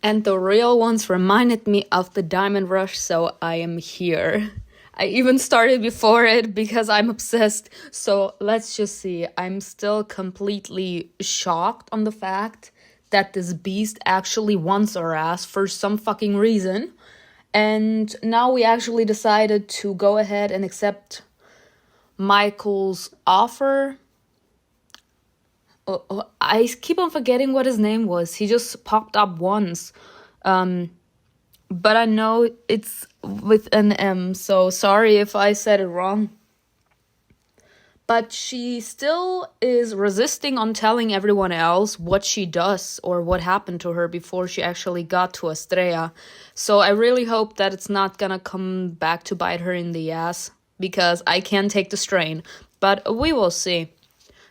And the real ones reminded me of the Diamond Rush, so I am here. I even started before it because I'm obsessed. So let's just see. I'm still completely shocked on the fact that this beast actually wants our ass for some fucking reason. And now we actually decided to go ahead and accept MIKAEL's offer. I keep on forgetting what his name was. He just popped up once. But I know it's with an M, so sorry if I said it wrong. But she still is resisting on telling everyone else what she does or what happened to her before she actually got to Astrea. So I really hope that it's not gonna come back to bite her in the ass, because I can't take the strain. But we will see.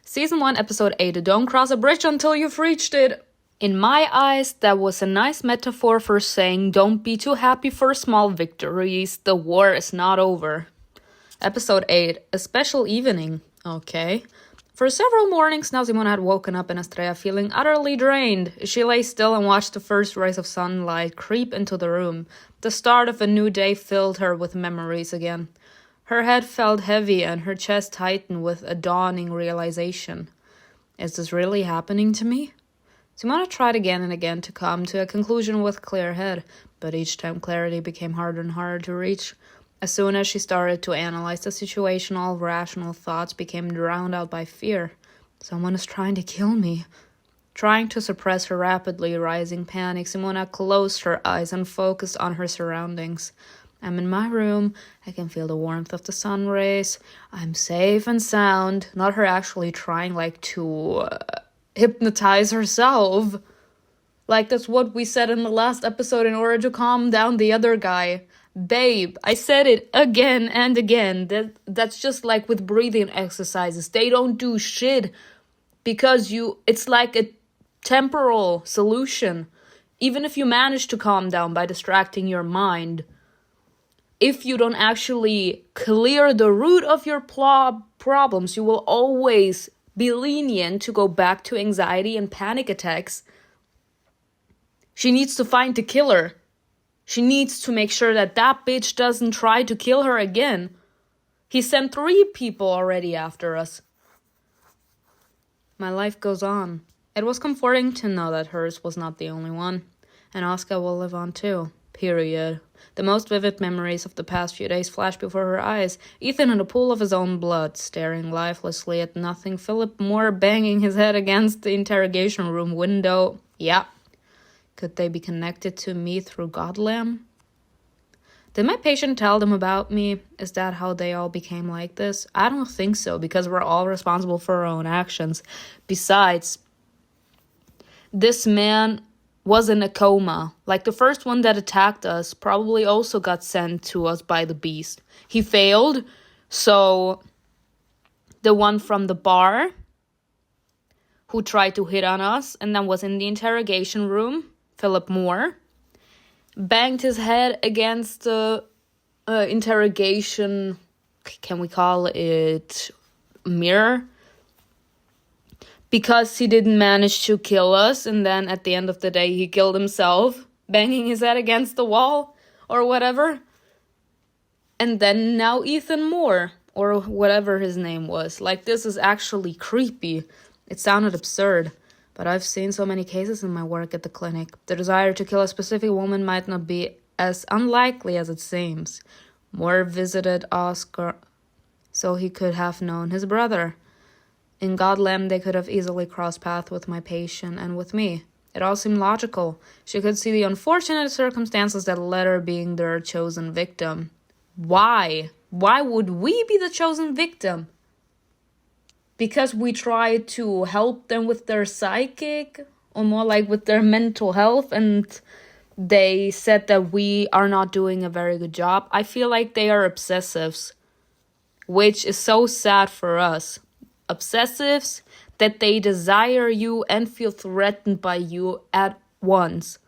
Season 1, Episode 8, Don't Cross a Bridge Until You've Reached It. In my eyes, that was a nice metaphor for saying don't be too happy for small victories, the war is not over. Episode 8, A Special Evening. Okay. For several mornings now, Simona had woken up in Astrea feeling utterly drained. She lay still and watched the first rays of sunlight creep into the room. The start of a new day filled her with memories again. Her head felt heavy and her chest tightened with a dawning realization. Is this really happening to me? Simona tried again and again to come to a conclusion with clear head, but each time clarity became harder and harder to reach. As soon as she started to analyze the situation, all rational thoughts became drowned out by fear. Someone is trying to kill me. Trying to suppress her rapidly rising panic, Simona closed her eyes and focused on her surroundings. I'm in my room. I can feel the warmth of the sun rays. I'm safe and sound. Not her actually trying to hypnotize herself. Like that's what we said in the last episode in order to calm down the other guy. Babe, I said it again and again. That's just like with breathing exercises. They don't do shit because it's like a temporal solution. Even if you manage to calm down by distracting your mind, if you don't actually clear the root of your problems, you will always be lenient to go back to anxiety and panic attacks. She needs to find the killer. She needs to make sure that bitch doesn't try to kill her again. He sent 3 people already after us. My life goes on. It was comforting to know that hers was not the only one. And Oscar will live on too. Period. The most vivid memories of the past few days flashed before her eyes. Ethan in a pool of his own blood, staring lifelessly at nothing. Philip Moore banging his head against the interrogation room window. Yeah. Could they be connected to me through Godlam? Did my patient tell them about me? Is that how they all became like this? I don't think so, because we're all responsible for our own actions. Besides, this man was in a coma. Like the first one that attacked us probably also got sent to us by the beast. He failed, so the one from the bar who tried to hit on us and then was in the interrogation room, Philip Moore, banged his head against the interrogation, can we call it mirror? Because he didn't manage to kill us, and then at the end of the day he killed himself, banging his head against the wall or whatever. And then now Ethan Moore, or whatever his name was. Like, this is actually creepy. It sounded absurd. But I've seen so many cases in my work at the clinic. The desire to kill a specific woman might not be as unlikely as it seems. Moore visited Oscar so he could have known his brother. In Godlam, they could have easily crossed paths with my patient and with me. It all seemed logical. She could see the unfortunate circumstances that led her being their chosen victim. Why? Why would we be the chosen victim? Because we tried to help them with their psychic, or more like with their mental health, and they said that we are not doing a very good job. I feel like they are obsessives, which is so sad for us. Obsessives that they desire you and feel threatened by you at once.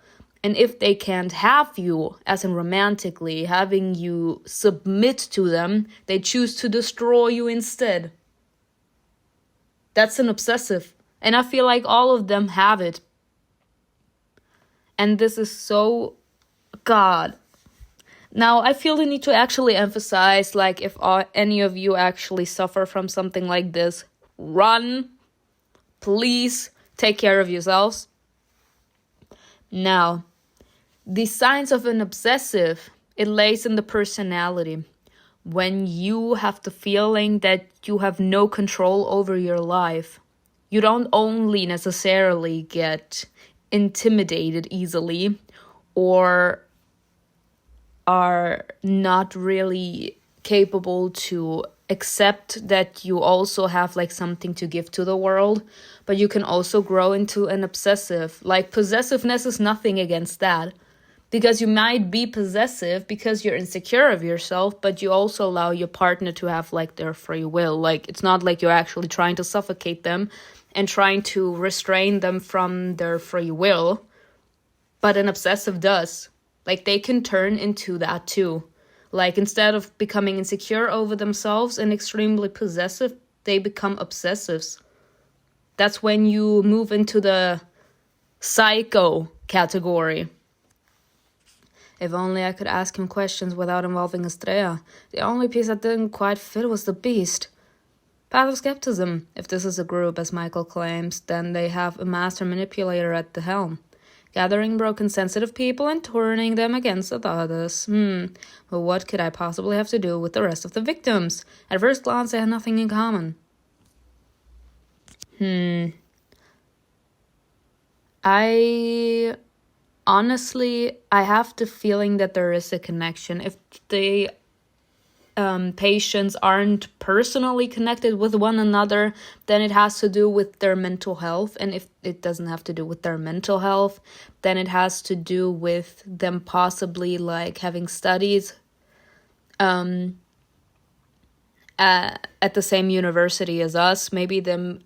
And if they can't have you, as in romantically, having you submit to them, they choose to destroy you instead. That's an obsessive. And I feel like all of them have it. And this is so... God. Now, I feel the need to actually emphasize, like, if any of you actually suffer from something like this, run. Please take care of yourselves. Now, the signs of an obsessive, it lays in the personality. When you have the feeling that you have no control over your life, you don't only necessarily get intimidated easily or are not really capable to accept that you also have like something to give to the world, but you can also grow into an obsessive. Like, possessiveness is nothing against that, because you might be possessive because you're insecure of yourself, but you also allow your partner to have like their free will. Like, it's not like you're actually trying to suffocate them and trying to restrain them from their free will, but an obsessive does. Like, they can turn into that too. Like, instead of becoming insecure over themselves and extremely possessive, they become obsessives. That's when you move into the psycho category. If only I could ask him questions without involving Astrea. The only piece that didn't quite fit was the beast. Path of skepticism. If this is a group, as MIKAEL claims, then they have a master manipulator at the helm, gathering broken, sensitive people and turning them against the others. But what could I possibly have to do with the rest of the victims? At first glance, they had nothing in common. Honestly, I have the feeling that there is a connection. If the patients aren't personally connected with one another, then it has to do with their mental health. And if it doesn't have to do with their mental health, then it has to do with them possibly like having studies at the same university as us. Maybe them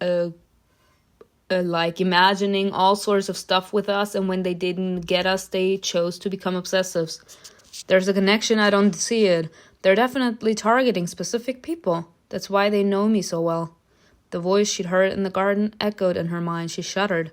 like imagining all sorts of stuff with us, and when they didn't get us, they chose to become obsessives. There's a connection. I don't see it. They're definitely targeting specific people. That's why they know me so well. The voice she'd heard in the garden echoed in her mind. She shuddered.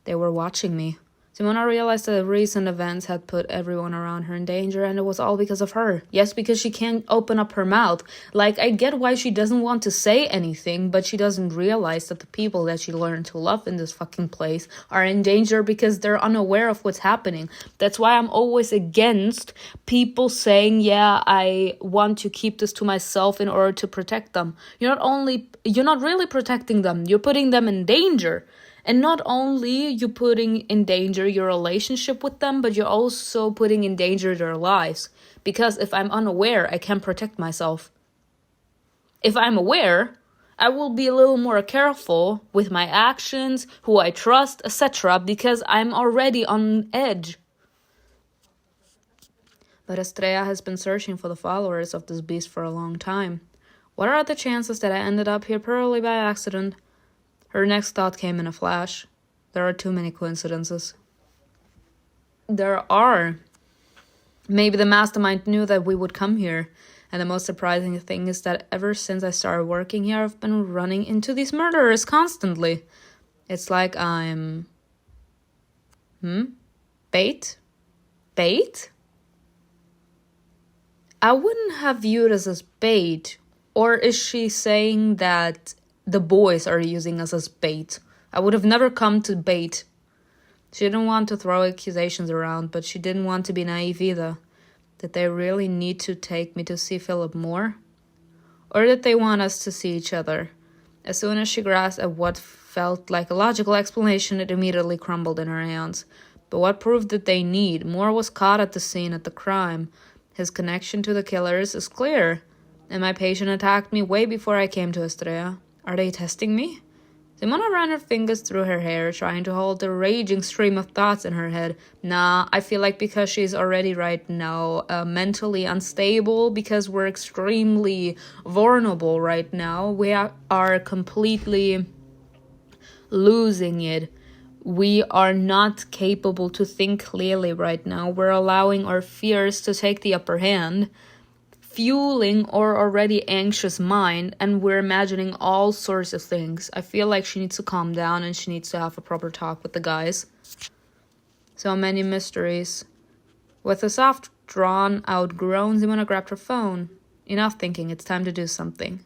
They were watching me. Simona realized that the recent events had put everyone around her in danger, and it was all because of her. Yes, because she can't open up her mouth. Like, I get why she doesn't want to say anything, but she doesn't realize that the people that she learned to love in this fucking place are in danger because they're unaware of what's happening. That's why I'm always against people saying, yeah, I want to keep this to myself in order to protect them. You're not really protecting them. You're putting them in danger. And not only you putting in danger your relationship with them, but you're also putting in danger their lives. Because if I'm unaware, I can't protect myself. If I'm aware, I will be a little more careful with my actions, who I trust, etc. because I'm already on edge. But Astrea has been searching for the followers of this beast for a long time. What are the chances that I ended up here purely by accident? Her next thought came in a flash. There are too many coincidences. There are. Maybe the mastermind knew that we would come here. And the most surprising thing is that ever since I started working here, I've been running into these murderers constantly. It's like I'm... Bait? Bait? I wouldn't have viewed us as bait. Or is she saying that the boys are using us as bait? I would have never come to bait. She didn't want to throw accusations around, but she didn't want to be naive either. Did they really need to take me to see Philip more? Or did they want us to see each other? As soon as she grasped at what felt like a logical explanation, it immediately crumbled in her hands. But what proof did they need? Moore was caught at the scene at the crime. His connection to the killers is clear. And my patient attacked me way before I came to Astrea. Are they testing me? Simona ran her fingers through her hair, trying to hold the raging stream of thoughts in her head. Nah, I feel like because she's already right now mentally unstable, because we're extremely vulnerable right now, we are completely losing it. We are not capable to think clearly right now. We're allowing our fears to take the upper hand, fueling our already anxious mind, and we're imagining all sorts of things. I feel like she needs to calm down and she needs to have a proper talk with the guys. So many mysteries. With a soft, drawn-out groan, Simona grabbed her phone. Enough thinking, it's time to do something.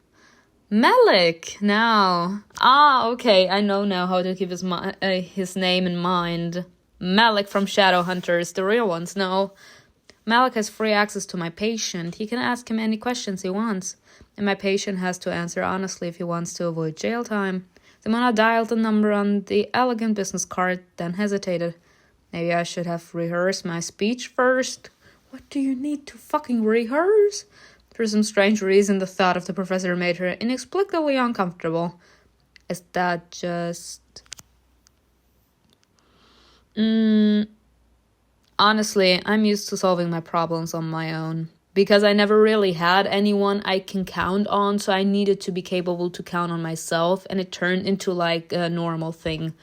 Malek, now. Okay, I know now how to keep his name in mind. Malek from Shadowhunters, the real ones, no. Malek has free access to my patient. He can ask him any questions he wants. And my patient has to answer honestly if he wants to avoid jail time. Simona dialed the number on the elegant business card, then hesitated. Maybe I should have rehearsed my speech first. What do you need to fucking rehearse? For some strange reason, the thought of the professor made her inexplicably uncomfortable. Is that just... Honestly, I'm used to solving my problems on my own. Because I never really had anyone I can count on, so I needed to be capable to count on myself, and it turned into like a normal thing.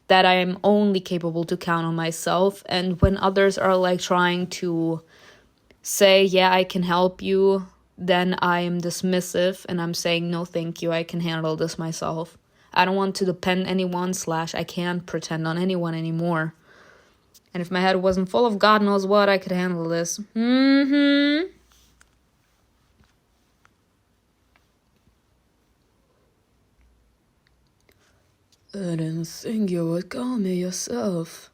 That I am only capable to count on myself, and when others are like trying to say, yeah, I can help you, then I am dismissive, and I'm saying, no, thank you, I can handle this myself. I don't want to depend anyone / I can't pretend on anyone anymore. And if my head wasn't full of God knows what, I could handle this. I didn't think you would call me yourself.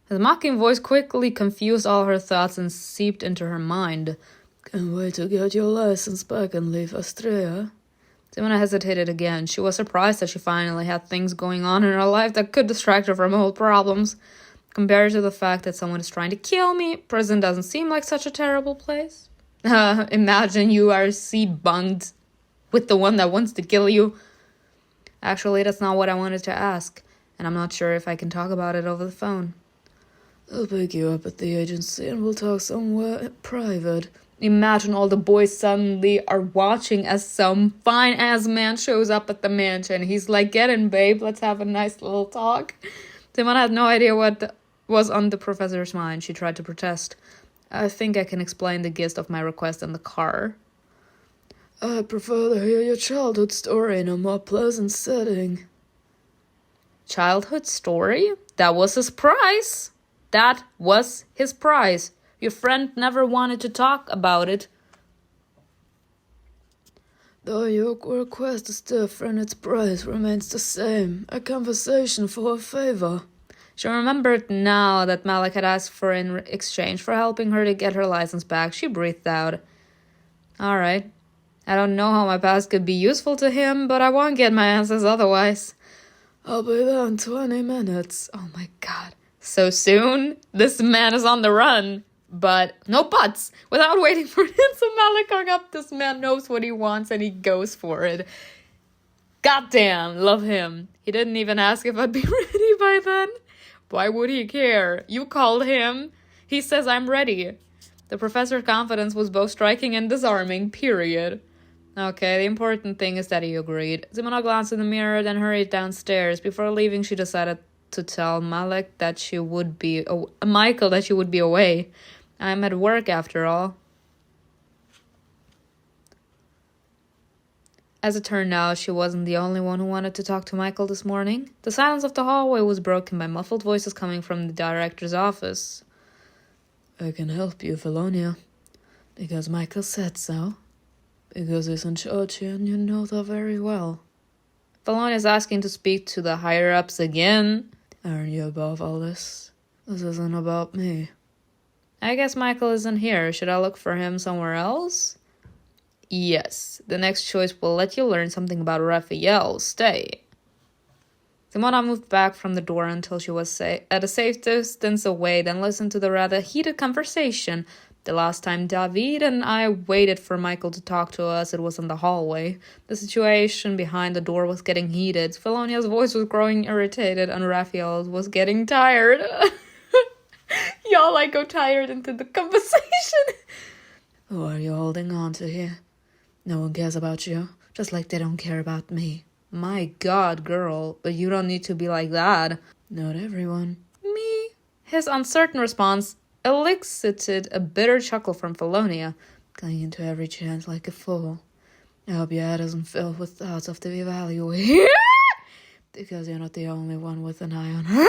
His mocking voice quickly confused all her thoughts and seeped into her mind. Can't wait to get your license back and leave Astrea. Simona hesitated again. She was surprised that she finally had things going on in her life that could distract her from old problems. Compared to the fact that someone is trying to kill me, prison doesn't seem like such a terrible place. Imagine you are seat-bunged with the one that wants to kill you. Actually, that's not what I wanted to ask, and I'm not sure if I can talk about it over the phone. I'll pick you up at the agency and we'll talk somewhere private. Imagine all the boys suddenly are watching as some fine-ass man shows up at the mansion. He's like, get in, babe, let's have a nice little talk. Simona had no idea what was on the professor's mind. She tried to protest. I think I can explain the gist of my request in the car. I prefer to hear your childhood story in a more pleasant setting. Childhood story? That was his prize. That was his prize. Your friend never wanted to talk about it. Though your request is different, its price remains the same. A conversation for a favor. She remembered now that Malek had asked for in exchange for helping her to get her license back. She breathed out. Alright. I don't know how my past could be useful to him, but I won't get my answers otherwise. I'll be there in 20 minutes. Oh my god. So soon? This man is on the run. But no buts. Without waiting for an answer, Malek hung up. This man knows what he wants and he goes for it. Goddamn, love him. He didn't even ask if I'd be ready by then. Why would he care? You called him. He says I'm ready. The professor's confidence was both striking and disarming, period. Okay, the important thing is that he agreed. Simona glanced in the mirror, then hurried downstairs. Before leaving, she decided to tell Malek that she would be... MIKAEL that she would be away. I'm at work after all. As it turned out, she wasn't the only one who wanted to talk to MIKAEL this morning. The silence of the hallway was broken by muffled voices coming from the director's office. I can help you, Felonia. Because MIKAEL said so. Because he's in charge here and you know that very well. Felonia is asking to speak to the higher-ups again. Aren't you above all this? This isn't about me. I guess MIKAEL isn't here. Should I look for him somewhere else? Yes. The next choice will let you learn something about Raphael. Stay. Simona moved back from the door until she was at a safe distance away, then listened to the rather heated conversation. The last time David and I waited for MIKAEL to talk to us, it was in the hallway. The situation behind the door was getting heated. Felonia's voice was growing irritated, and Raphael was getting tired. Y'all go tired into the conversation. Who are you holding on to here? No one cares about you, just like they don't care about me. My god, girl, but you don't need to be like that. Not everyone. Me? His uncertain response elicited a bitter chuckle from Felonia, clinging to every chance like a fool. I hope your head isn't filled with thoughts of the evaluation. Because you're not the only one with an eye on her.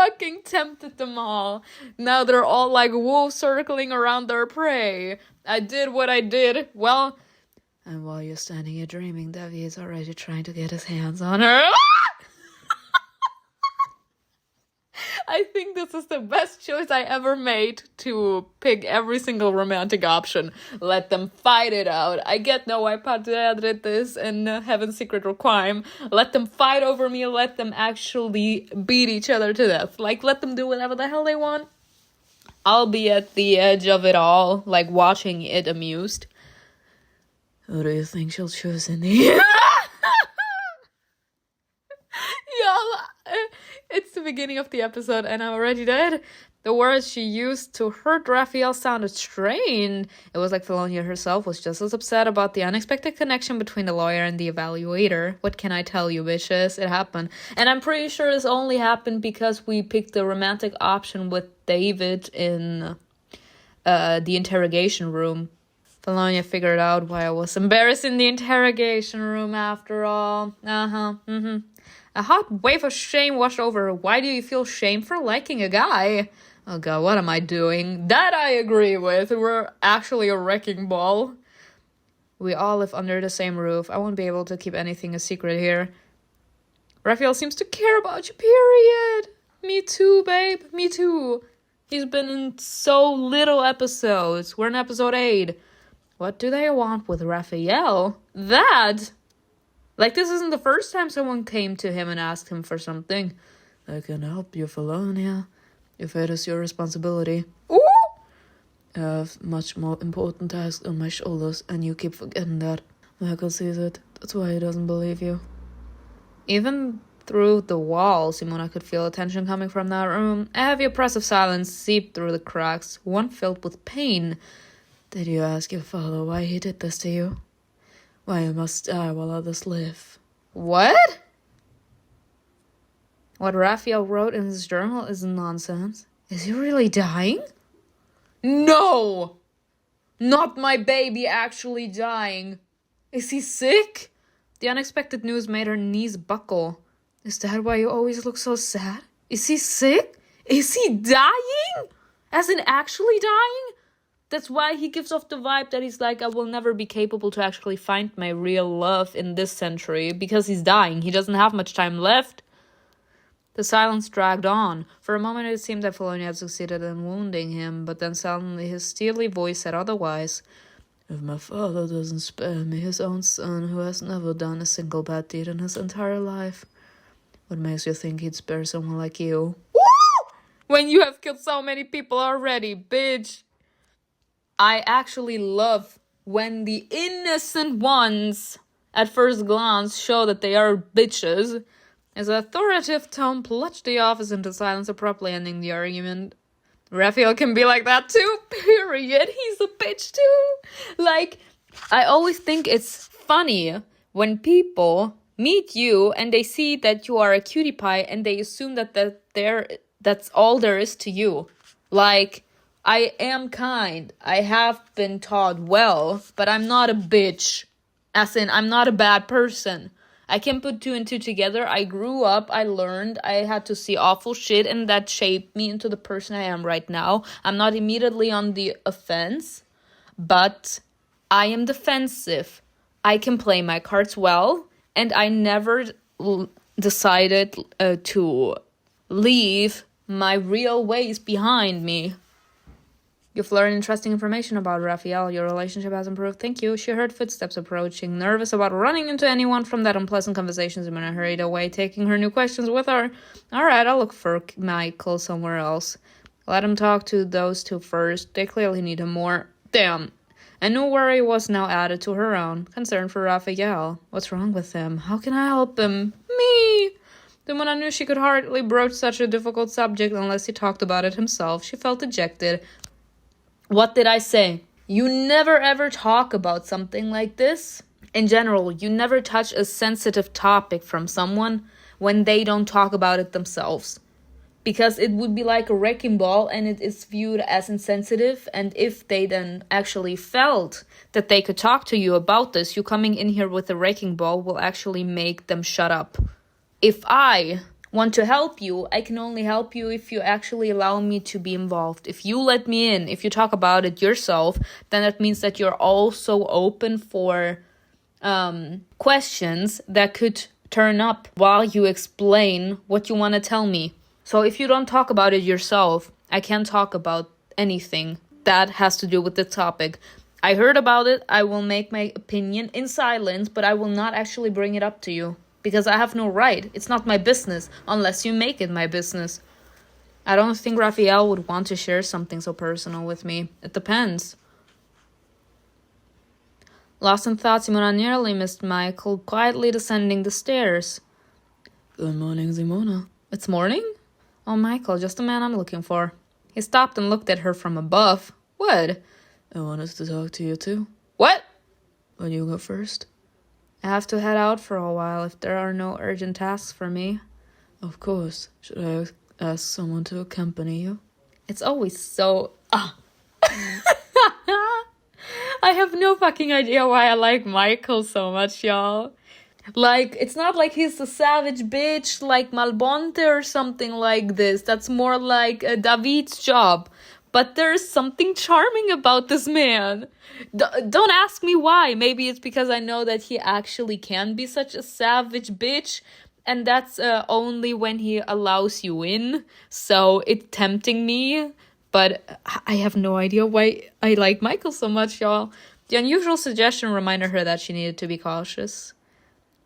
fucking tempted them all. Now they're all like wolves circling around their prey. I did what I did. Well, and while you're standing here dreaming, Devi is already trying to get his hands on her. I think this is the best choice I ever made to pick every single romantic option. Let them fight it out. I get no why Patria did this in Heaven's Secret or Crime. Let them fight over me. Let them actually beat each other to death. Like, let them do whatever the hell they want. I'll be at the edge of it all, like watching it amused. Who do you think she'll choose in the end? Y'all, it's the beginning of the episode and I'm already dead. The words she used to hurt Raphael sounded strained. It was like Felonia herself was just as upset about the unexpected connection between the lawyer and the evaluator. What can I tell you, bitches? It happened. And I'm pretty sure this only happened because we picked the romantic option with David in the interrogation room. Felonia figured out why I was embarrassed in the interrogation room after all. A hot wave of shame washed over her. Why do you feel shame for liking a guy? Oh god, what am I doing? That I agree with. We're actually a wrecking ball. We all live under the same roof. I won't be able to keep anything a secret here. Raphael seems to care about you, period. Me too, babe. Me too. He's been in so little episodes. We're in episode 8. What do they want with Raphael? That... Like, this isn't the first time someone came to him and asked him for something. I can help you, Felonia, if it is your responsibility. Ooh! I have much more important tasks on my shoulders, and you keep forgetting that. MIKAEL sees it. That's why he doesn't believe you. Even through the wall, Simona could feel the tension coming from that room. A heavy oppressive silence seeped through the cracks, one filled with pain. Did you ask your father why he did this to you? Why you must die while others live. What? What Raphael wrote in his journal is nonsense. Is he really dying? No! Not my baby actually dying. Is he sick? The unexpected news made her knees buckle. Is that why you always look so sad? Is he sick? Is he dying? As in actually dying? That's why he gives off the vibe that he's like, I will never be capable to actually find my real love in this century because he's dying. He doesn't have much time left. The silence dragged on. For a moment it seemed that Felonia had succeeded in wounding him, but then suddenly his steely voice said otherwise. If my father doesn't spare me his own son who has never done a single bad deed in his entire life, what makes you think he'd spare someone like you? Woo! When you have killed so many people already, bitch. I actually love when the innocent ones, at first glance, show that they are bitches. His authoritative tone plunged the office into silence, abruptly ending the argument. Raphael can be like that too, period. He's a bitch too. Like, I always think it's funny when people meet you and they see that you are a cutie pie and they assume that's all there is to you. Like... I am kind. I have been taught well, but I'm not a bitch. As in, I'm not a bad person. I can put 2 and 2 together. I grew up, I learned, I had to see awful shit, and that shaped me into the person I am right now. I'm not immediately on the offense, but I am defensive. I can play my cards well, and I never decided to leave my real ways behind me. You've learned interesting information about Raphael. Your relationship has improved. Thank you. She heard footsteps approaching, nervous about running into anyone from that unpleasant conversation. Simona hurried away, taking her new questions with her. All right, I'll look for MIKAEL somewhere else. Let him talk to those 2 first. They clearly need him more. Damn. A new worry was now added to her own. Concern for Raphael. What's wrong with him? How can I help him? Me! Simona knew she could hardly broach such a difficult subject unless he talked about it himself. She felt dejected. What did I say? You never ever talk about something like this. In general, you never touch a sensitive topic from someone when they don't talk about it themselves. Because it would be like a wrecking ball and it is viewed as insensitive. And if they then actually felt that they could talk to you about this, you coming in here with a wrecking ball will actually make them shut up. If I want to help you, I can only help you if you actually allow me to be involved. If you let me in, if you talk about it yourself, then that means that you're also open for questions that could turn up while you explain what you want to tell me. So if you don't talk about it yourself, I can't talk about anything that has to do with the topic. I heard about it, I will make my opinion in silence, but I will not actually bring it up to you. Because I have no right. It's not my business, unless you make it my business. I don't think Raphael would want to share something so personal with me. It depends. Lost in thought, Simona nearly missed Michael, quietly descending the stairs. Good morning, Simona. It's morning? Oh, Michael, just the man I'm looking for. He stopped and looked at her from above. What? I wanted to talk to you too. What? But you go first. I have to head out for a while if there are no urgent tasks for me. Of course. Should I ask someone to accompany you? It's always so... I have no fucking idea why I like Michael so much, y'all. Like, it's not like he's a savage bitch like Malbonte or something like this. That's more like David's job. But there's something charming about this man. Don't ask me why. Maybe it's because I know that he actually can be such a savage bitch. And that's only when he allows you in. So it's tempting me. But I have no idea why I like Michael so much, y'all. The unusual suggestion reminded her that she needed to be cautious.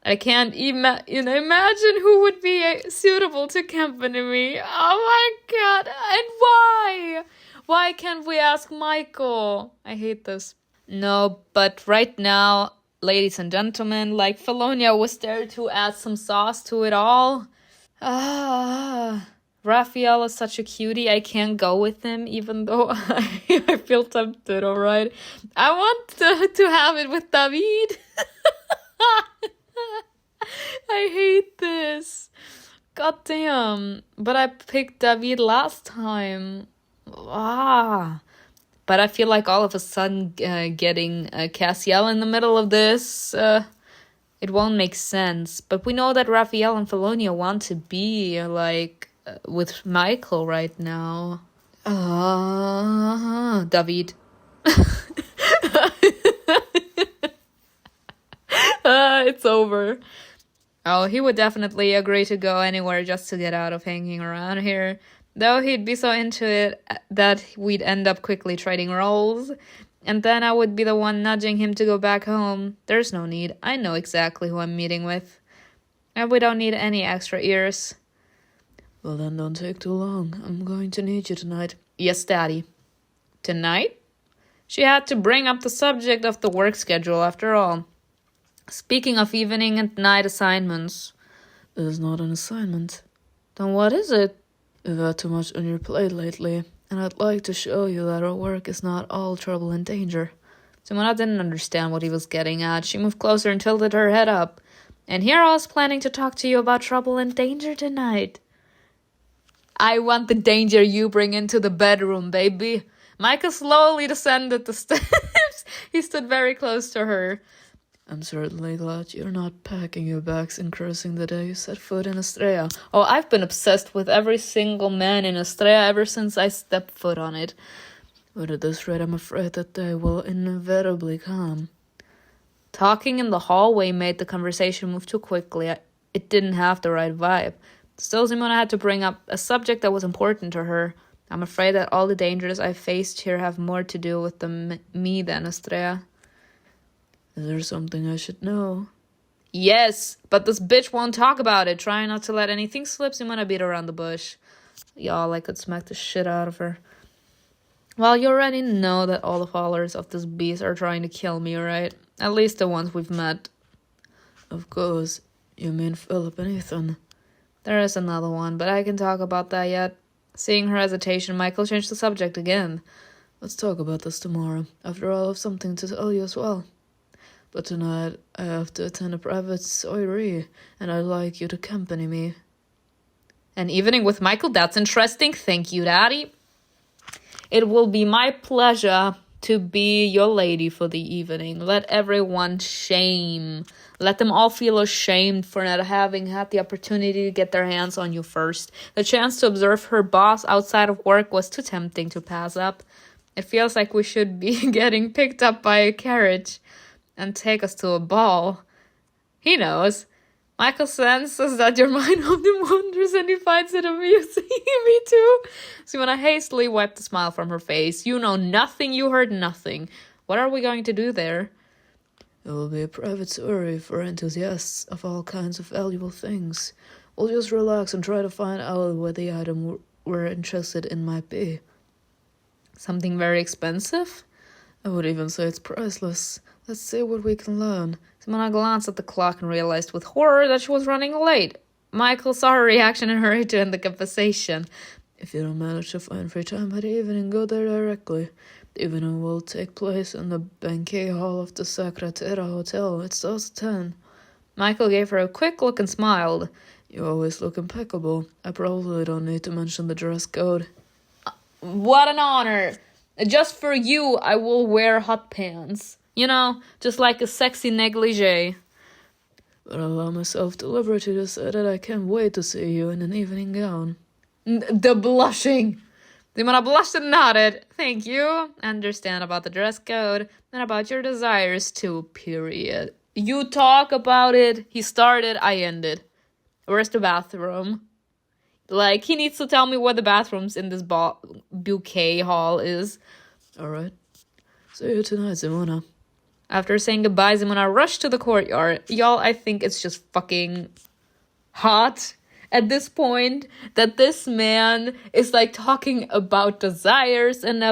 I can't imagine who would be suitable to accompany me. Oh my god. And why? Why can't we ask Michael? I hate this. No, but right now, ladies and gentlemen, like Felonia was there to add some sauce to it all. Raphael is such a cutie. I can't go with him, even though I feel tempted, alright? I want to have it with David. I hate this. God damn. But I picked David last time. But I feel like all of a sudden getting CASSIEL in the middle of this, it won't make sense. But we know that Raphael and Felonia want to be like with Michael right now. David. It's over. Oh, he would definitely agree to go anywhere just to get out of hanging around here. Though he'd be so into it that we'd end up quickly trading roles. And then I would be the one nudging him to go back home. There's no need. I know exactly who I'm meeting with. And we don't need any extra ears. Well, then don't take too long. I'm going to need you tonight. Yes, Daddy. Tonight? She had to bring up the subject of the work schedule after all. Speaking of evening and night assignments. This is not an assignment. Then what is it? You've had too much on your plate lately, and I'd like to show you that our work is not all trouble and danger. Simona didn't understand what he was getting at. She moved closer and tilted her head up. And here I was planning to talk to you about trouble and danger tonight. I want the danger you bring into the bedroom, baby. Micah slowly descended the steps. He stood very close to her. I'm certainly glad you're not packing your bags and cursing the day you set foot in Astrea. Oh, I've been obsessed with every single man in Astrea ever since I stepped foot on it. But at this rate, I'm afraid that day will inevitably come. Talking in the hallway made the conversation move too quickly. It didn't have the right vibe. Still, Simona had to bring up a subject that was important to her. I'm afraid that all the dangers I faced here have more to do with me than Astrea. Is there something I should know? Yes, but this bitch won't talk about it. Trying not to let anything slip, Simona beat around the bush. Y'all, I could smack the shit out of her. Well, you already know that all the followers of this beast are trying to kill me, right? At least the ones we've met. Of course. You mean Philip and Ethan? There is another one, but I can talk about that yet. Seeing her hesitation, Michael changed the subject again. Let's talk about this tomorrow. After all, I have something to tell you as well. But tonight, I have to attend a private soiree, and I'd like you to accompany me. An evening with Michael? That's interesting. Thank you, Daddy. It will be my pleasure to be your lady for the evening. Let everyone Let them all feel ashamed for not having had the opportunity to get their hands on you first. The chance to observe her boss outside of work was too tempting to pass up. It feels like we should be getting picked up by a carriage and take us to a ball. He knows. Michael senses that your mind often wanders and he finds it amusing. Me too. Simona hastily wiped the smile from her face. You know nothing, you heard nothing. What are we going to do there? It will be a private soiree for enthusiasts of all kinds of valuable things. We'll just relax and try to find out what the item we're interested in might be. Something very expensive? I would even say it's priceless. Let's see what we can learn. Simona glanced at the clock and realized with horror that she was running late. Michael saw her reaction and hurried to end the conversation. If you don't manage to find free time by the evening, go there directly. The evening will take place in the banquet hall of the Secretera Hotel. It starts at 10. Michael gave her a quick look and smiled. You always look impeccable. I probably don't need to mention the dress code. What an honor! Just for you, I will wear hot pants. You know, just like a sexy negligee. But I'll allow myself the liberty to say that I can't wait to see you in an evening gown. The blushing! Simona blushed and nodded. Thank you. Understand about the dress code and about your desires too, period. You talk about it. He started, I ended. Where's the bathroom? Like, he needs to tell me where the bathrooms in this bouquet hall is. Alright. See you tonight, Simona. After saying goodbye, Simona rushed to the courtyard. Y'all, I think it's just fucking hot at this point that this man is like talking about desires and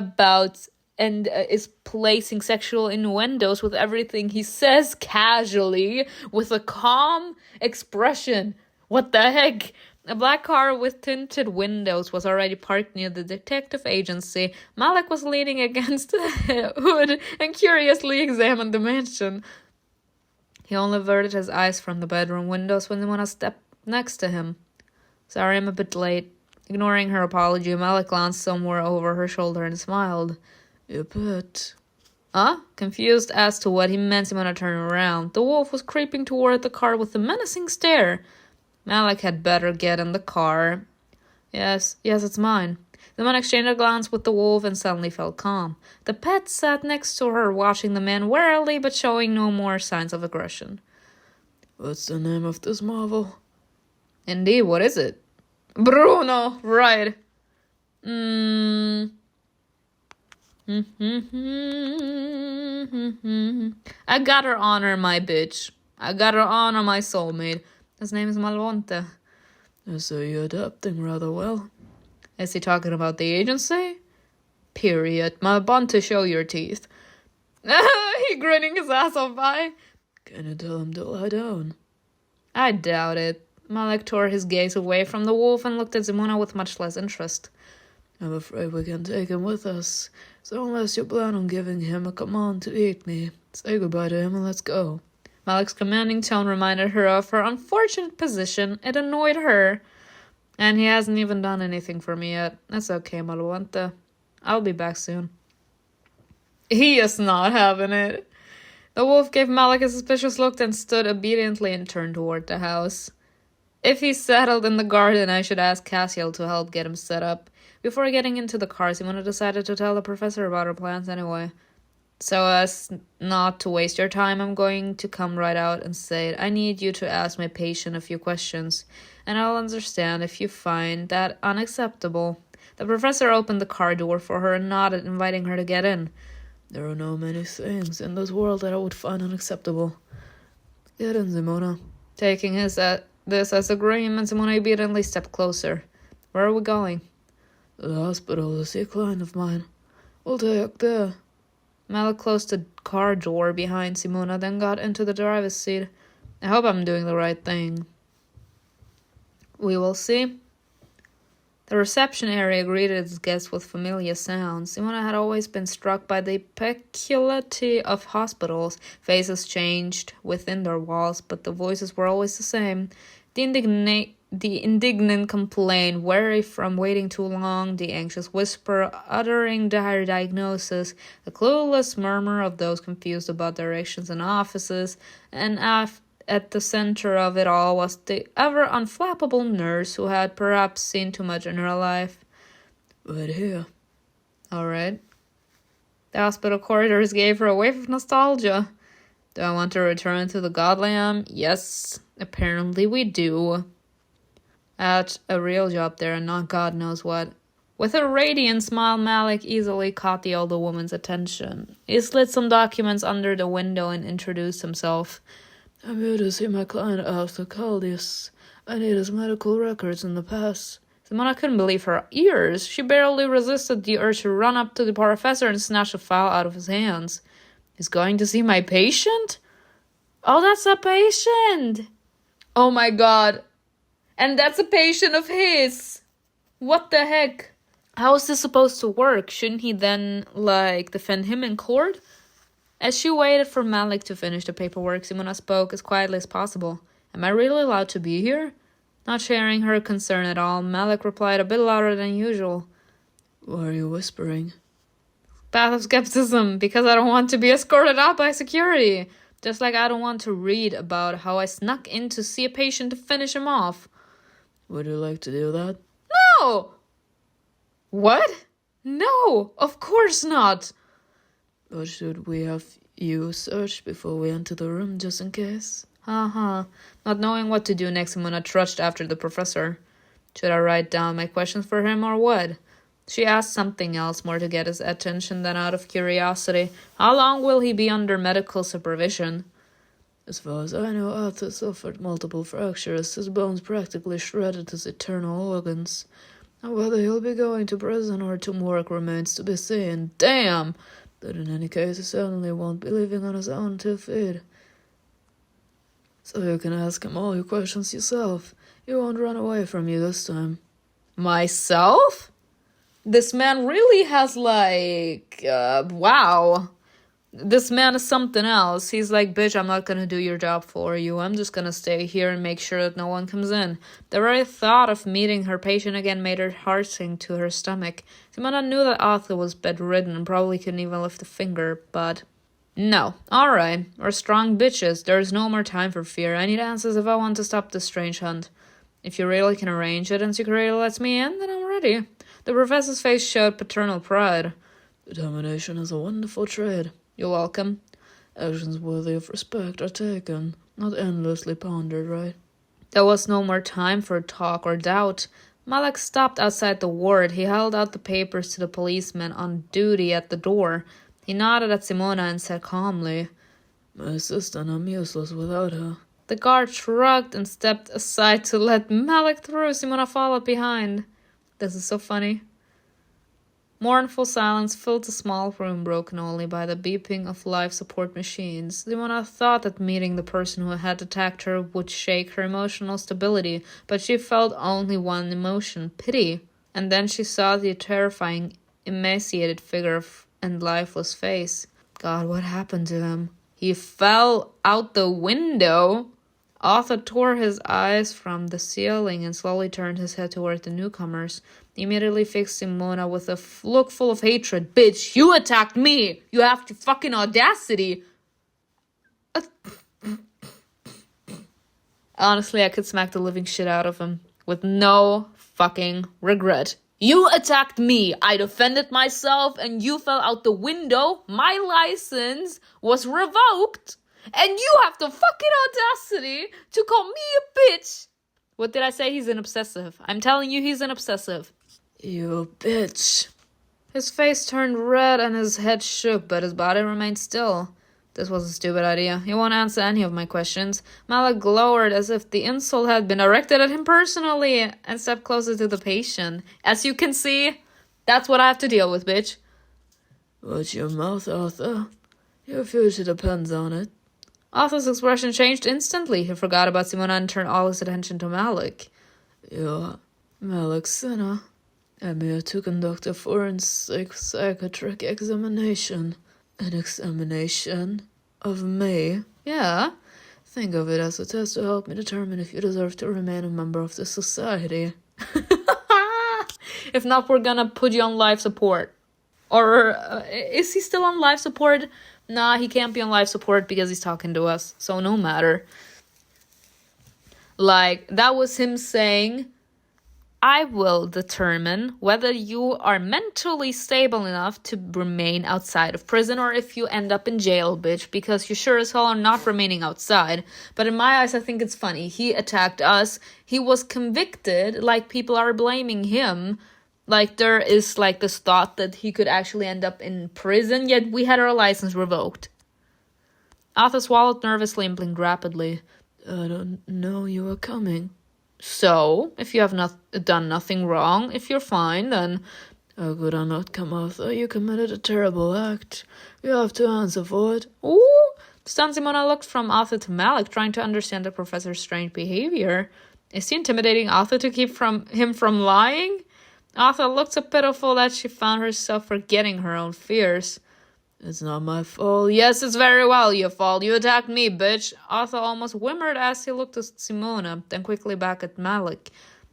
is placing sexual innuendos with everything he says casually with a calm expression. What the heck? A black car with tinted windows was already parked near the detective agency. Malek was leaning against the hood and curiously examined the mansion. He only averted his eyes from the bedroom windows when Simona stepped next to him. Sorry, I'm a bit late. Ignoring her apology, Malek glanced somewhere over her shoulder and smiled. You bet. Confused as to what he meant, Simona turned around. The wolf was creeping toward the car with a menacing stare. Malek had better get in the car. Yes, it's mine. The man exchanged a glance with the wolf and suddenly felt calm. The pet sat next to her, watching the man warily but showing no more signs of aggression. What's the name of this marvel? Indeed, what is it? Bruno, right. I gotta honor my bitch. I gotta honor my soulmate. His name is Malvonte. So you're adapting rather well. Is he talking about the agency? Period. Malvonte, show your teeth. He grinning his ass off by. Can you tell him to lie down? I doubt it. Malek tore his gaze away from the wolf and looked at Simona with much less interest. I'm afraid we can't take him with us. So unless you plan on giving him a command to eat me, say goodbye to him and let's go. Malek's commanding tone reminded her of her unfortunate position. It annoyed her. And he hasn't even done anything for me yet. That's okay, Malvonte. I'll be back soon. He is not having it. The wolf gave Malek a suspicious look, then stood obediently and turned toward the house. If he's settled in the garden, I should ask CASSIEL to help get him set up. Before getting into the car, Simona decided to tell the professor about her plans anyway. So as not to waste your time, I'm going to come right out and say it. I need you to ask my patient a few questions, and I'll understand if you find that unacceptable. The professor opened the car door for her and nodded, inviting her to get in. There are no many things in this world that I would find unacceptable. Get in, Simona. Taking this as agreement, Simona obediently stepped closer. Where are we going? The hospital to see a client of mine. We'll take there. Malek closed the car door behind Simona, then got into the driver's seat. I hope I'm doing the right thing. We will see. The reception area greeted its guests with familiar sounds. Simona had always been struck by the peculiarity of hospitals. Faces changed within their walls, but the voices were always the same. The the indignant complaint, weary from waiting too long, the anxious whisper uttering dire diagnosis, the clueless murmur of those confused about directions and offices, and at the center of it all was the ever unflappable nurse who had perhaps seen too much in her life. Right here. All right. The hospital corridors gave her a wave of nostalgia. Do I want to return to the Godland? Yes, apparently we do. At a real job there and not God knows what. With a radiant smile, Malek easily caught the older woman's attention. He slid some documents under the window and introduced himself. I'm here to see my client Arthur Caldius. I need his medical records in the past. Simona couldn't believe her ears. She barely resisted the urge to run up to the professor and snatch the file out of his hands. He's going to see my patient? Oh, that's a patient! Oh my god. And that's a patient of his! What the heck? How is this supposed to work? Shouldn't he then, defend him in court? As she waited for Malek to finish the paperwork, Simona spoke as quietly as possible. Am I really allowed to be here? Not sharing her concern at all, Malek replied a bit louder than usual. Why are you whispering? Path of skepticism, because I don't want to be escorted out by security. Just like I don't want to read about how I snuck in to see a patient to finish him off. Would you like to do that? No! What? No, of course not. But should we have you searched before we enter the room, just in case? Not knowing what to do next, Simona trudged after the professor. Should I write down my questions for him or what? She asked something else more to get his attention than out of curiosity. How long will he be under medical supervision? As far as I know, Arthur suffered multiple fractures, his bones practically shredded his internal organs. And whether he'll be going to prison or to morgue remains to be seen. Damn! But in any case, he certainly won't be living on his own 2 feet. So you can ask him all your questions yourself. He won't run away from you this time. Myself? This man really has wow. This man is something else. He's like, bitch, I'm not gonna do your job for you. I'm just gonna stay here and make sure that no one comes in. The very thought of meeting her patient again made her heart sink to her stomach. Simona knew that Arthur was bedridden and probably couldn't even lift a finger, but... No. Alright. We're strong bitches. There's no more time for fear. I need answers if I want to stop this strange hunt. If you really can arrange it and security lets me in, then I'm ready. The professor's face showed paternal pride. Determination is a wonderful trait. You're welcome. Actions worthy of respect are taken, not endlessly pondered, right? There was no more time for talk or doubt. Malek stopped outside the ward. He held out the papers to the policeman on duty at the door. He nodded at Simona and said calmly, My assistant, I'm useless without her. The guard shrugged and stepped aside to let Malek through. Simona followed behind. This is so funny. Mournful silence filled the small room, broken only by the beeping of life support machines. Simona thought that meeting the person who had attacked her would shake her emotional stability, but she felt only one emotion, pity. And then she saw the terrifying, emaciated figure and lifeless face. God, what happened to him? He fell out the window. Arthur tore his eyes from the ceiling and slowly turned his head toward the newcomers. He immediately fixed Simona with a look full of hatred. Bitch, you attacked me! You have the fucking audacity! Honestly, I could smack the living shit out of him with no fucking regret. You attacked me. I defended myself and you fell out the window. My license was revoked. And you have the fucking audacity to call me a bitch. What did I say? He's an obsessive. I'm telling you, he's an obsessive. You bitch. His face turned red and his head shook, but his body remained still. This was a stupid idea. He won't answer any of my questions. Malek glowered as if the insult had been directed at him personally and stepped closer to the patient. As you can see, that's what I have to deal with, bitch. Watch your mouth, Arthur. Your future depends on it. Arthur's expression changed instantly. He forgot about Simona and turned all his attention to Malek. You're Malek Sinner. I'm here to conduct a forensic psychiatric examination. An examination of me? Yeah. Think of it as a test to help me determine if you deserve to remain a member of the society. If not, we're gonna put you on life support. Or is he still on life support? Nah, he can't be on life support because he's talking to us. So no matter. Like, that was him saying, I will determine whether you are mentally stable enough to remain outside of prison or if you end up in jail, bitch, because you sure as hell are not remaining outside. But in my eyes, I think it's funny. He attacked us. He was convicted, like people are blaming him. Like there is like this thought that he could actually end up in prison, yet we had our license revoked. Arthur swallowed nervously and blinked rapidly. I don't know you were coming. So, if you have done nothing wrong, if you're fine, then... How could I not come, Arthur? You committed a terrible act. You have to answer for it. Ooh! Stunned, Simona looked from Arthur to Malek, trying to understand the professor's strange behavior. Is he intimidating Arthur to keep him from lying? Arthur looked so pitiful that she found herself forgetting her own fears. It's not my fault. Yes, it's very well your fault. You attacked me, bitch. Arthur almost whimpered as he looked at Simona, then quickly back at Malek.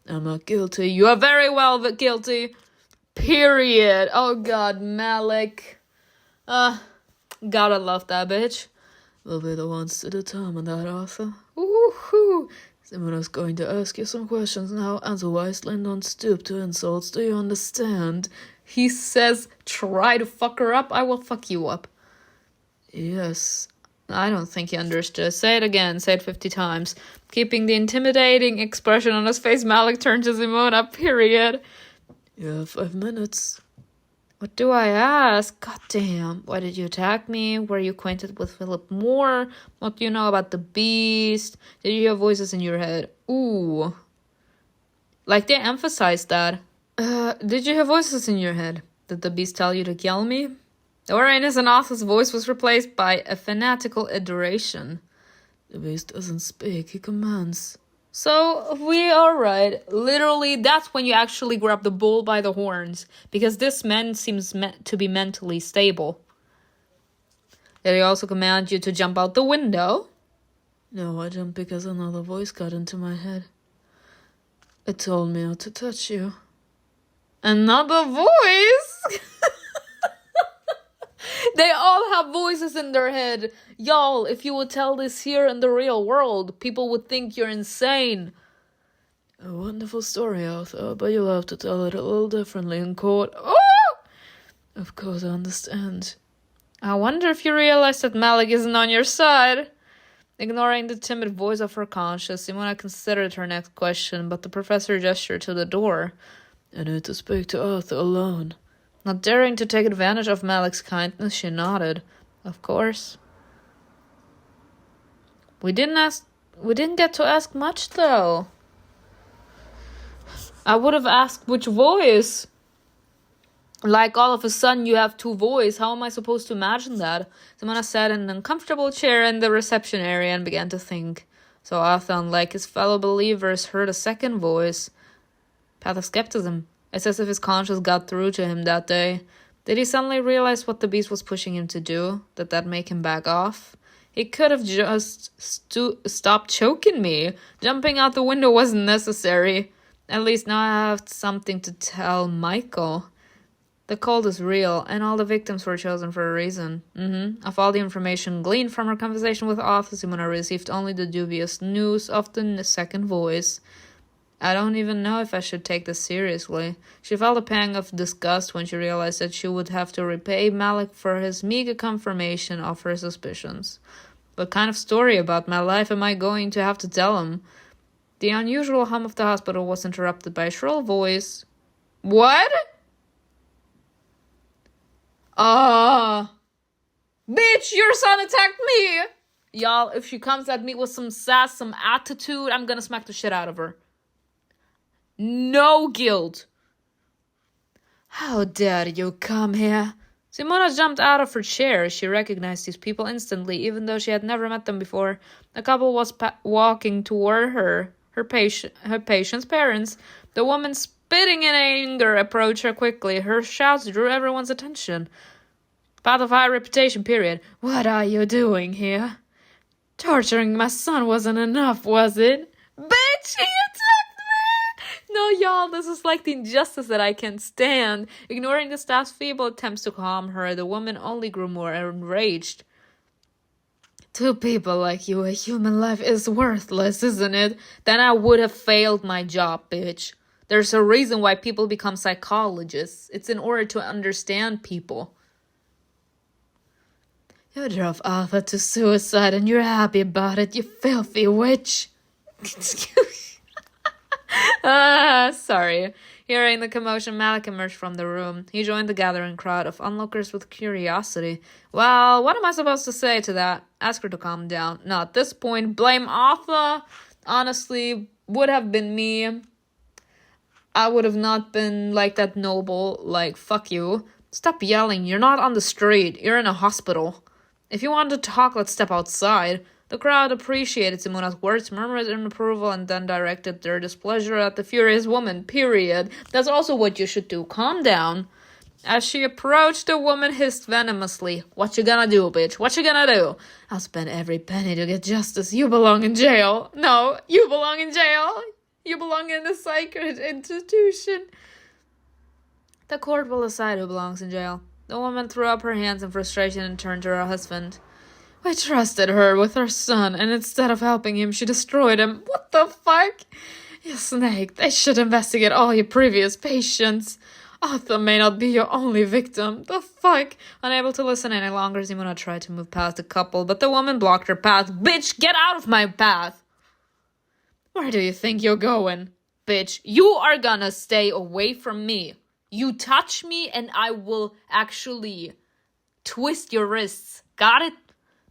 I'm not guilty. You are very well guilty. Period. Oh god, Malek. Gotta love that bitch. We'll be the ones to determine that, Arthur. Woohoo! Simona's going to ask you some questions now. Answer wisely and don't stoop to insults. Do you understand? He says, try to fuck her up, I will fuck you up. Yes. I don't think he understood. Say it again. Say it 50 times. Keeping the intimidating expression on his face, Malek turned to Simona, period. You have 5 minutes. What do I ask? God damn. Why did you attack me? Were you acquainted with Philip Moore? What do you know about the beast? Did you hear voices in your head? Ooh. Like they emphasized that. Did you hear voices in your head? Did the beast tell you to kill me? The very innocent Arthur's voice was replaced by a fanatical adoration. The beast doesn't speak, he commands. So, we are right. Literally, that's when you actually grab the bull by the horns. Because this man seems to be mentally stable. Did he also command you to jump out the window? No, I jumped because another voice got into my head. It told me not to touch you. Another voice? They all have voices in their head. Y'all, if you would tell this here in the real world, people would think you're insane. A wonderful story, Arthur, but you'll have to tell it a little differently in court. Oh! Of course, I understand. I wonder if you realize that Malek isn't on your side. Ignoring the timid voice of her conscience, Simona considered her next question, but the professor gestured to the door. I need to speak to Arthur alone. Not daring to take advantage of Malek's kindness, she nodded. Of course. We didn't get to ask much, though. I would have asked which voice. Like, all of a sudden, you have 2 voices. How am I supposed to imagine that? Simona sat in an uncomfortable chair in the reception area and began to think. So Arthur, unlike his fellow believers, heard a second voice. Path of skepticism. It's as if his conscience got through to him that day. Did he suddenly realize what the beast was pushing him to do? Did that make him back off? He could have just stopped choking me. Jumping out the window wasn't necessary. At least now I have something to tell MIKAEL. The cult is real, and all the victims were chosen for a reason. Of all the information gleaned from her conversation with Arthur, Simona received only the dubious news of the second voice. I don't even know if I should take this seriously. She felt a pang of disgust when she realized that she would have to repay Malek for his meager confirmation of her suspicions. What kind of story about my life am I going to have to tell him? The unusual hum of the hospital was interrupted by a shrill voice. What? Bitch, your son attacked me! Y'all, if she comes at me with some sass, some attitude, I'm gonna smack the shit out of her. No guilt. How dare you come here? Simona jumped out of her chair. She recognized these people instantly, even though she had never met them before. The couple was walking toward her patient's parents. The woman, spitting in anger, approached her quickly. Her shouts drew everyone's attention. Path of high reputation, period. What are you doing here? Torturing my son wasn't enough, was it? Bitch, he attacked me! No, y'all, this is like the injustice that I can't stand. Ignoring the staff's feeble attempts to calm her, the woman only grew more enraged. Two people like you, a human life is worthless, isn't it? Then I would have failed my job, bitch. There's a reason why people become psychologists. It's in order to understand people. You drove Alpha to suicide and you're happy about it, you filthy witch. Sorry. Hearing the commotion, Malek emerged from the room. He joined the gathering crowd of onlookers with curiosity. Well, what am I supposed to say to that? Ask her to calm down. No, at this point, blame Arthur. Honestly, would have been me. I would have not been like that noble, like, fuck you. Stop yelling, you're not on the street, you're in a hospital. If you want to talk, let's step outside. The crowd appreciated Simona's words, murmured in approval, and then directed their displeasure at the furious woman, period. That's also what you should do. Calm down. As she approached, the woman hissed venomously. What you gonna do, bitch? What you gonna do? I'll spend every penny to get justice. You belong in jail. No, you belong in jail. You belong in a sacred institution. The court will decide who belongs in jail. The woman threw up her hands in frustration and turned to her husband. We trusted her with her son, and instead of helping him, she destroyed him. What the fuck? You snake, they should investigate all your previous patients. Arthur may not be your only victim. The fuck? Unable to listen any longer, Simona tried to move past the couple, but the woman blocked her path. Bitch, get out of my path! Where do you think you're going? Bitch, you are gonna stay away from me. You touch me and I will actually twist your wrists. Got it?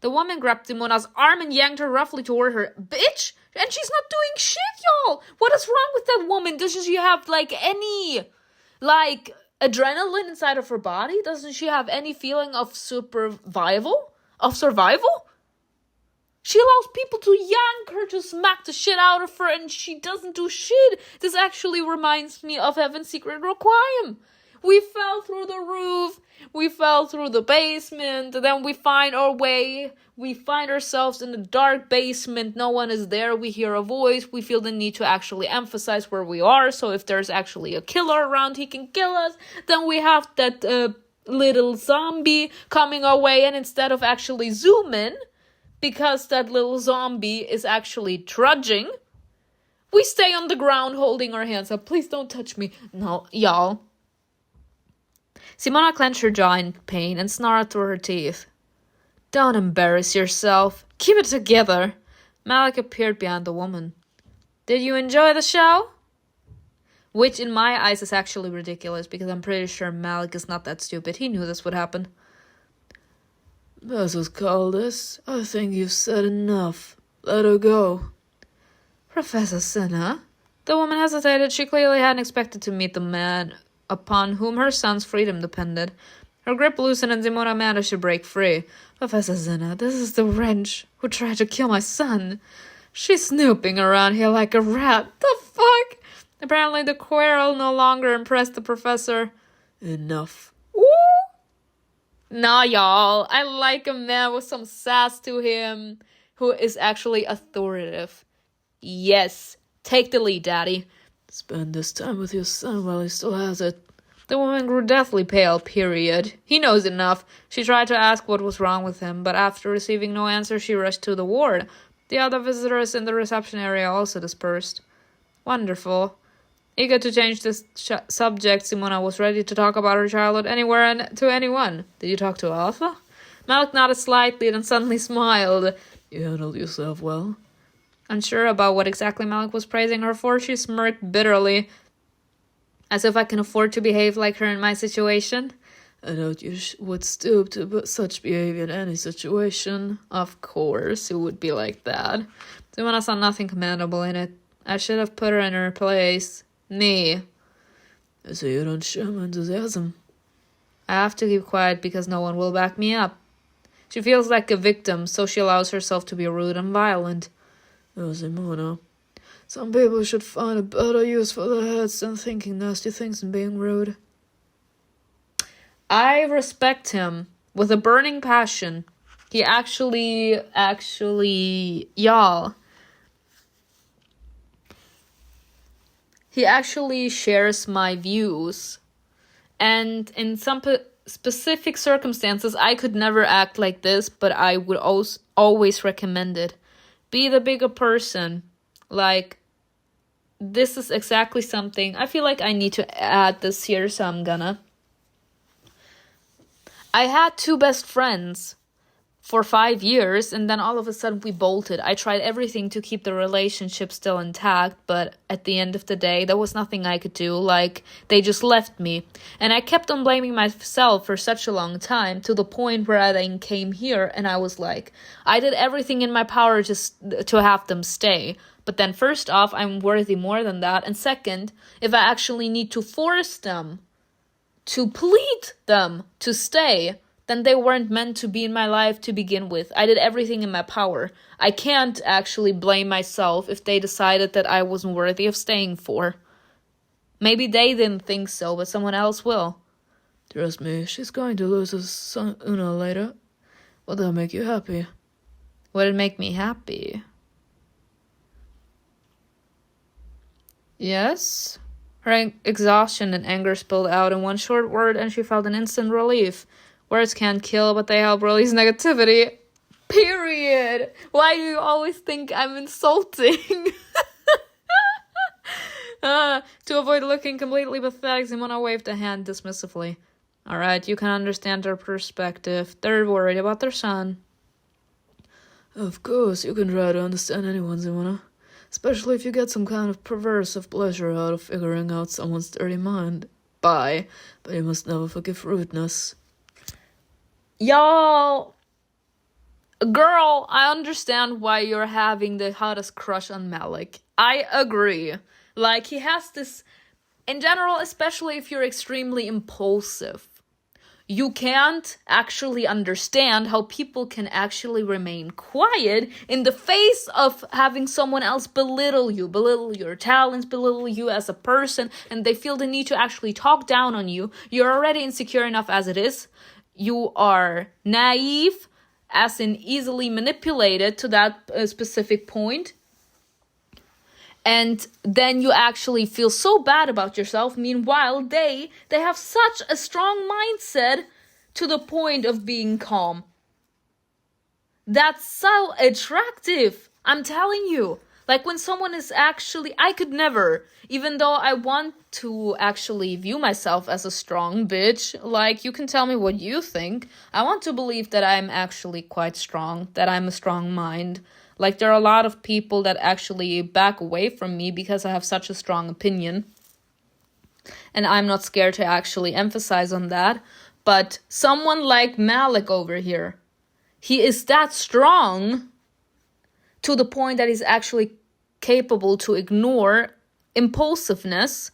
The woman grabbed Simona's arm and yanked her roughly toward her. Bitch! And she's not doing shit, y'all! What is wrong with that woman? Doesn't she have, any, adrenaline inside of her body? Doesn't she have any feeling of survival? She allows people to yank her, to smack the shit out of her, and she doesn't do shit. This actually reminds me of Heaven's Secret Requiem. We fell through the roof, we fell through the basement, and then we find our way. We find ourselves in a dark basement, no one is there, we hear a voice, we feel the need to actually emphasize where we are, so if there's actually a killer around, he can kill us. Then we have that little zombie coming our way, and instead of actually zoom in, because that little zombie is actually trudging, we stay on the ground holding our hands up. Please don't touch me. No, y'all. Simona clenched her jaw in pain and snarled through her teeth. Don't embarrass yourself. Keep it together. Malek appeared behind the woman. Did you enjoy the show? Which in my eyes is actually ridiculous because I'm pretty sure Malek is not that stupid. He knew this would happen. Mrs. Caldas, I think you've said enough. Let her go. Professor Senna? The woman hesitated. She clearly hadn't expected to meet the man upon whom her son's freedom depended. Her grip loosened and Simona managed to break free. Professor Senna, this is the wretch who tried to kill my son. She's snooping around here like a rat. The fuck? Apparently the quarrel no longer impressed the professor. Enough. Ooh. Nah, y'all. I like a man with some sass to him who is actually authoritative. Yes. Take the lead, Daddy. Spend this time with your son while he still has it. The woman grew deathly pale, period. He knows enough. She tried to ask what was wrong with him, but after receiving no answer, she rushed to the ward. The other visitors in the reception area also dispersed. Wonderful. Eager to change the subject, Simona was ready to talk about her childhood anywhere and to anyone. Did you talk to Alpha? Malek nodded slightly, then suddenly smiled. You handled yourself well. Unsure about what exactly Malek was praising her for, she smirked bitterly. As if I can afford to behave like her in my situation. I doubt you would stoop to such behavior in any situation. Of course, it would be like that. Simona saw nothing commendable in it. I should have put her in her place. Me. So you don't show enthusiasm. I have to keep quiet because no one will back me up. She feels like a victim, so she allows herself to be rude and violent. Oh, Simona. Some people should find a better use for their heads than thinking nasty things and being rude. I respect him with a burning passion. He y'all, he actually shares my views. And in some specific circumstances, I could never act like this, but I would always recommend it. Be the bigger person. Like, this is exactly something. I feel like I need to add this here, so I'm gonna. I had 2 best friends for 5 years, and then all of a sudden we bolted. I tried everything to keep the relationship still intact, but at the end of the day, there was nothing I could do. Like, they just left me. And I kept on blaming myself for such a long time, to the point where I then came here, and I was like, I did everything in my power just to have them stay. But then first off, I'm worthy more than that. And second, if I actually need to force them, to plead them to stay, then they weren't meant to be in my life to begin with. I did everything in my power. I can't actually blame myself if they decided that I wasn't worthy of staying for. Maybe they didn't think so, but someone else will. Trust me, she's going to lose us sooner or later. Will that make you happy? Would it make me happy? Yes. Her exhaustion and anger spilled out in one short word, and she felt an instant relief. Words can't kill, but they help release negativity. Period. Why do you always think I'm insulting? To avoid looking completely pathetic, Simona waved a hand dismissively. Alright, you can understand their perspective. They're worried about their son. Of course, you can try to understand anyone, Simona. Especially if you get some kind of perversive pleasure out of figuring out someone's dirty mind. Bye. But you must never forgive rudeness. Y'all, girl, I understand why you're having the hottest crush on Malek. I agree. Like, he has this, in general, especially if you're extremely impulsive, you can't actually understand how people can actually remain quiet in the face of having someone else belittle you, belittle your talents, belittle you as a person, and they feel the need to actually talk down on you. You're already insecure enough as it is. You are naive, as in easily manipulated to that specific point. And then you actually feel so bad about yourself. Meanwhile, they have such a strong mindset to the point of being calm. That's so attractive. I'm telling you. Like, when someone is actually, I could never, even though I want to actually view myself as a strong bitch, like, you can tell me what you think. I want to believe that I'm actually quite strong, that I'm a strong mind. Like, there are a lot of people that actually back away from me because I have such a strong opinion. And I'm not scared to actually emphasize on that. But someone like Malek over here, he is that strong to the point that he's actually capable to ignore impulsiveness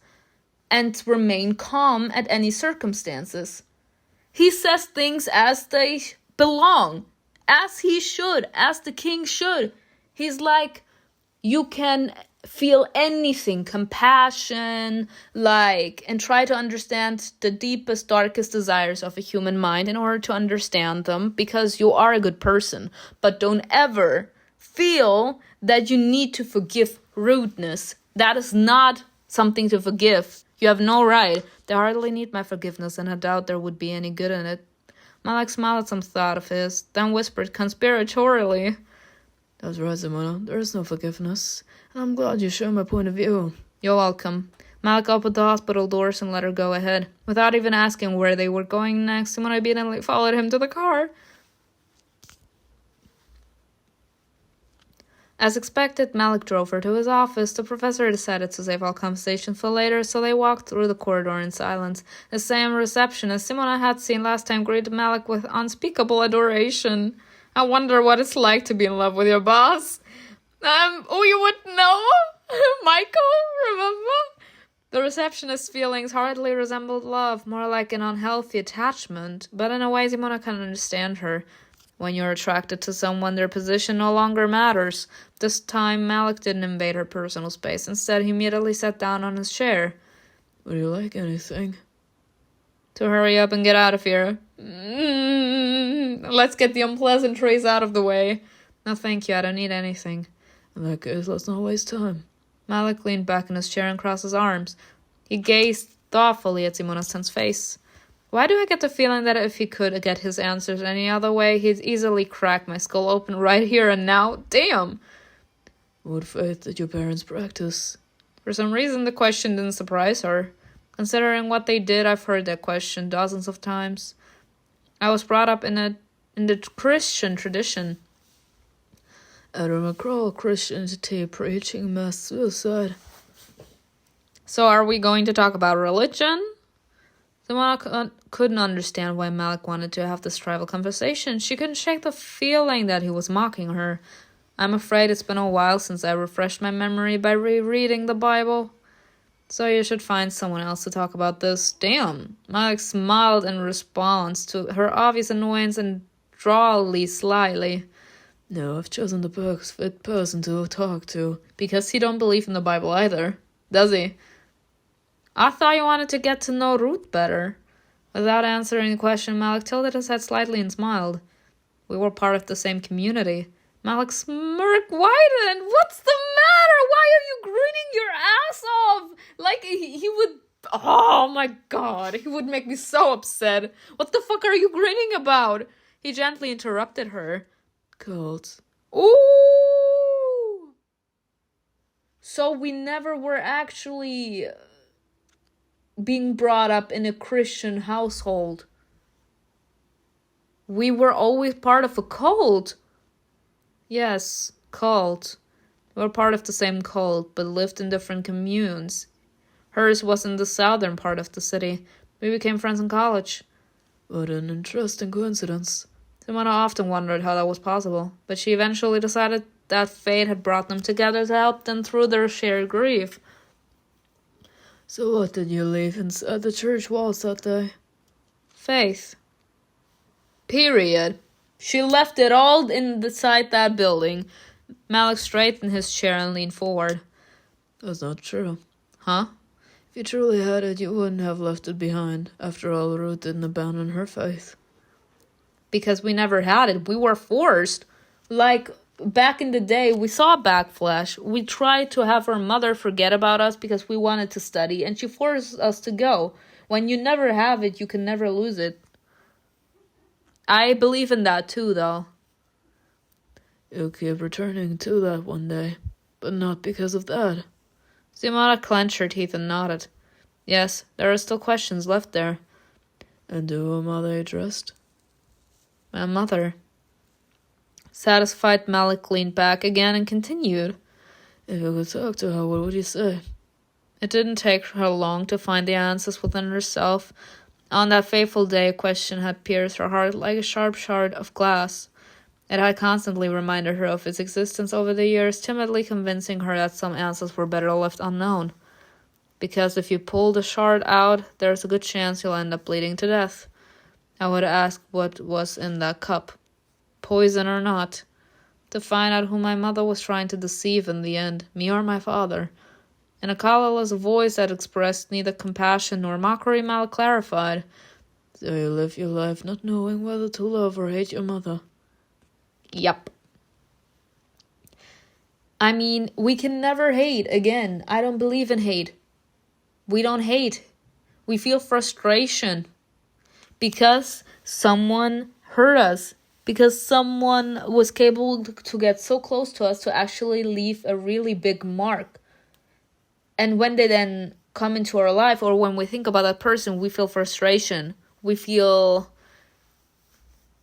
and remain calm at any circumstances. He says things as they belong, as he should, as the king should. He's like, you can feel anything, compassion, like, and try to understand the deepest, darkest desires of a human mind in order to understand them, because you are a good person. But don't ever feel that you need to forgive rudeness. That is not something to forgive. You have no right. They hardly need my forgiveness, and I doubt there would be any good in it. Malek smiled at some thought of his, then whispered conspiratorially, That's right, Simona. There is no forgiveness. And I'm glad you share my point of view. You're welcome. Malek opened the hospital doors and let her go ahead. Without even asking where they were going next, Simona obediently followed him to the car. As expected, Malek drove her to his office. The professor decided to save all conversation for later, so they walked through the corridor in silence. The same receptionist Simona had seen last time greeted Malek with unspeakable adoration. I wonder what it's like to be in love with your boss. You would know? MIKAEL, remember? The receptionist's feelings hardly resembled love, more like an unhealthy attachment. But in a way, Simona can understand her. When you're attracted to someone, their position no longer matters. This time, Malek didn't invade her personal space. Instead, he immediately sat down on his chair. Would you like anything? To hurry up and get out of here. Let's get the unpleasantries out of the way. No, thank you. I don't need anything. In that case, let's not waste time. Malek leaned back in his chair and crossed his arms. He gazed thoughtfully at Simona's face. Why do I get the feeling that if he could get his answers any other way, he'd easily crack my skull open right here and now? Damn! What faith did your parents practice? For some reason, the question didn't surprise her. Considering what they did, I've heard that question dozens of times. I was brought up in the Christian tradition. Adam McCraw, Christianity, preaching mass suicide. So are we going to talk about religion? Simona couldn't understand why Malek wanted to have this trivial conversation. She couldn't shake the feeling that he was mocking her. I'm afraid it's been a while since I refreshed my memory by rereading the Bible. So you should find someone else to talk about this. Damn. Malek smiled in response to her obvious annoyance and drawled slyly. No, I've chosen the perfect person to talk to. Because he don't believe in the Bible either, does he? I thought you wanted to get to know Ruth better. Without answering the question, Malek tilted his head slightly and smiled. We were part of the same community. Malek smirked widened. What's the matter? Why are you grinning your ass off? Like he would... Oh my god, he would make me so upset. What the fuck are you grinning about? He gently interrupted her. Cults. Ooh! So we never were actually being brought up in a Christian household. We were always part of a cult. Yes, cult. We were part of the same cult, but lived in different communes. Hers was in the southern part of the city. We became friends in college. What an interesting coincidence. Simona often wondered how that was possible, but she eventually decided that fate had brought them together to help them through their shared grief. So what did you leave inside the church walls that day? Faith. Period. She left it all inside that building. Malek straightened his chair and leaned forward. That's not true. Huh? If you truly had it, you wouldn't have left it behind. After all, Ruth didn't abandon her faith. Because we never had it. We were forced. Like, back in the day, we saw Backflash. We tried to have our mother forget about us because we wanted to study, and she forced us to go. When you never have it, you can never lose it. I believe in that too, though. You'll keep returning to that one day, but not because of that. Simona clenched her teeth and nodded. Yes, there are still questions left there. And to whom are they addressed? My mother. Satisfied, Malek leaned back again and continued. If you could talk to her, what would you say? It didn't take her long to find the answers within herself. On that fateful day, a question had pierced her heart like a sharp shard of glass. It had constantly reminded her of its existence over the years, timidly convincing her that some answers were better left unknown. Because if you pull the shard out, there's a good chance you'll end up bleeding to death. I would ask what was in that cup, poison or not, to find out who my mother was trying to deceive in the end, me or my father. In a colorless voice that expressed neither compassion nor mockery, Malek clarified. So you live your life not knowing whether to love or hate your mother. Yup. I mean, we can never hate again. I don't believe in hate. We don't hate. We feel frustration. Because someone hurt us. Because someone was capable to get so close to us to actually leave a really big mark. And when they then come into our life, or when we think about that person, we feel frustration. We feel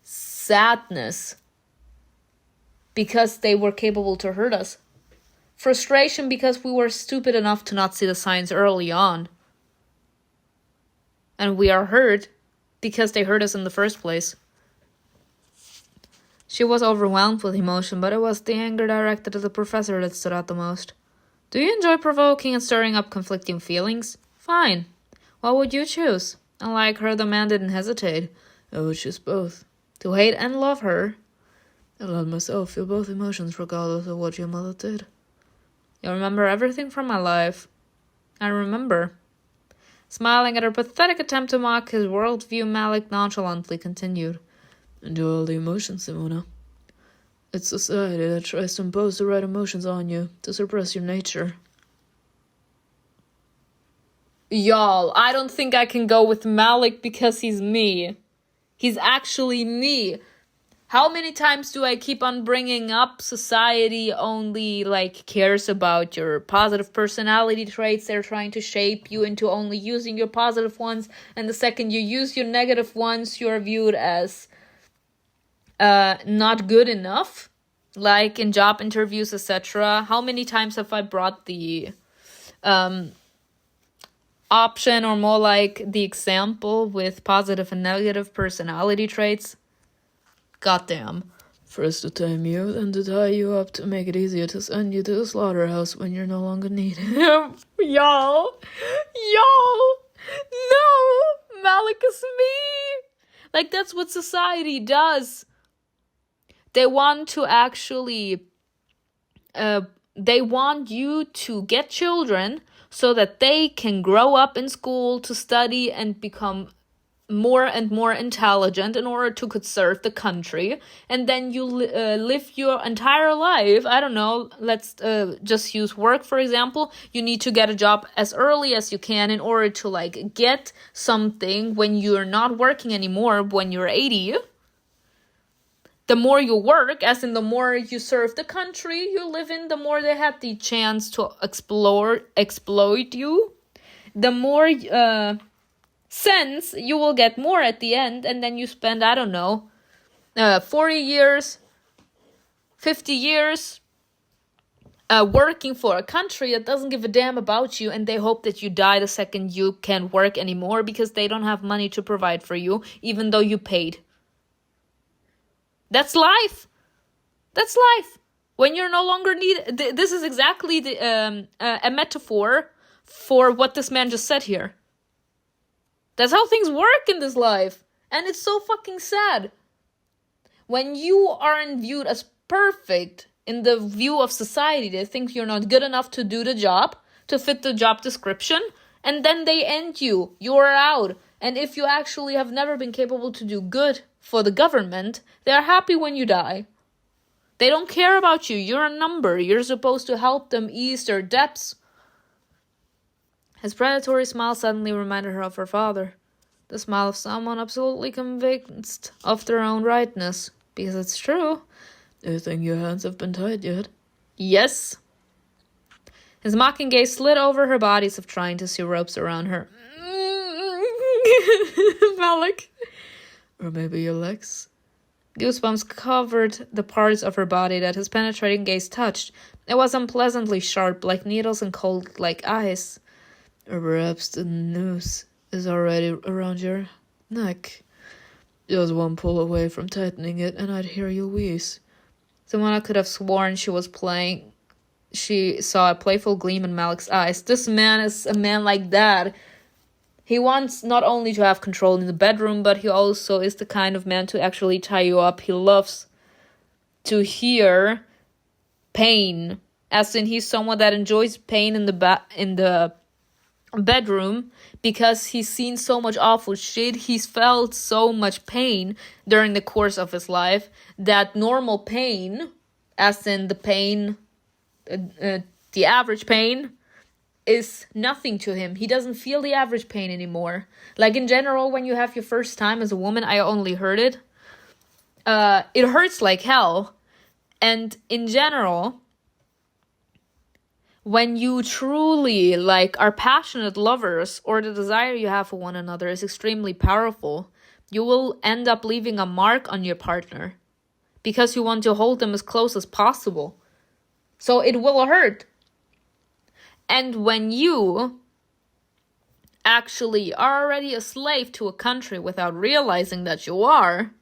sadness. Because they were capable to hurt us. Frustration because we were stupid enough to not see the signs early on. And we are hurt because they hurt us in the first place. She was overwhelmed with emotion, but it was the anger directed at the professor that stood out the most. Do you enjoy provoking and stirring up conflicting feelings? Fine. What would you choose? Unlike her, the man didn't hesitate. I would choose both. To hate and love her. I let myself feel both emotions regardless of what your mother did. You remember everything from my life. I remember. Smiling at her pathetic attempt to mock his worldview, Malek nonchalantly continued. Enjoy all the emotions, Simona. It's society that tries to impose the right emotions on you, to suppress your nature. Y'all, I don't think I can go with Malek because he's me. He's actually me. How many times do I keep on bringing up society only, like, cares about your positive personality traits? They're trying to shape you into only using your positive ones. And the second you use your negative ones, you're viewed as not good enough. Like in job interviews, etc. How many times have I brought the option, or more like the example, with positive and negative personality traits? Goddamn. First to tame you, then to tie you up to make it easier to send you to the slaughterhouse when you're no longer needed. Y'all, no, Malek is me. Like, that's what society does. They want to actually, they want you to get children so that they can grow up in school to study and become more and more intelligent in order to could serve the country, and then you live your entire life. I don't know, let's just use work for example. You need to get a job as early as you can in order to like get something when you're not working anymore when you're 80. The more you work, as in the more you serve the country you live in, the more they have the chance to exploit you. The more cents you will get more at the end, and then you spend, I don't know, 40 years, 50 years working for a country that doesn't give a damn about you, and they hope that you die the second you can't work anymore because they don't have money to provide for you, even though you paid. That's life. That's life. When you're no longer needed. This is exactly a metaphor for what this man just said here. That's how things work in this life. And it's so fucking sad. When you aren't viewed as perfect in the view of society, they think you're not good enough to do the job, to fit the job description, and then they end you. You're out. And if you actually have never been capable to do good for the government, they're happy when you die. They don't care about you. You're a number. You're supposed to help them ease their debts. His predatory smile suddenly reminded her of her father. The smile of someone absolutely convinced of their own rightness. Because it's true. Do you think your hands have been tied yet? Yes. His mocking gaze slid over her body as if trying to see ropes around her. Malek. Or maybe your legs? Goosebumps covered the parts of her body that his penetrating gaze touched. It was unpleasantly sharp, like needles, and cold like ice. Or perhaps the noose is already around your neck. Just one pull away from tightening it, and I'd hear you wheeze. Simona could have sworn she was playing. She saw a playful gleam in Malek's eyes. This man is a man like that. He wants not only to have control in the bedroom, but he also is the kind of man to actually tie you up. He loves to hear pain. As in, he's someone that enjoys pain in the bedroom because he's seen so much awful shit. He's felt so much pain during the course of his life that normal pain, as in the pain, the average pain, is nothing to him. He doesn't feel the average pain anymore. Like in general, when you have your first time as a woman, I only heard it. It hurts like hell. And in general, when you truly are passionate lovers, or the desire you have for one another is extremely powerful, you will end up leaving a mark on your partner because you want to hold them as close as possible. So it will hurt. And when you actually are already a slave to a country without realizing that you are,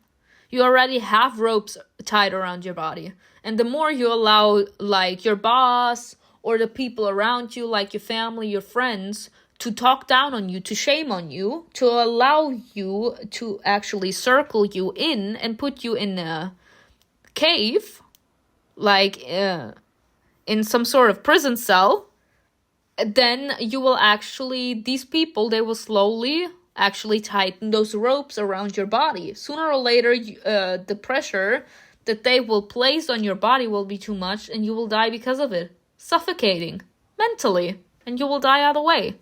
you already have ropes tied around your body. And the more you allow your boss or the people around you, like your family, your friends, to talk down on you, to shame on you, to allow you to actually circle you in and put you in a cave, in some sort of prison cell, then you will actually, these people, they will slowly actually tighten those ropes around your body. Sooner or later, the pressure that they will place on your body will be too much, and you will die because of it. Suffocating. Mentally. And you will die either way.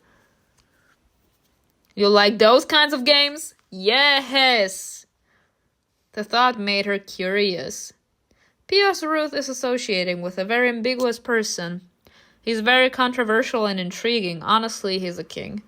You like those kinds of games? Yes! The thought made her curious. P.S. Ruth is associating with a very ambiguous person. He's very controversial and intriguing. Honestly, he's a king.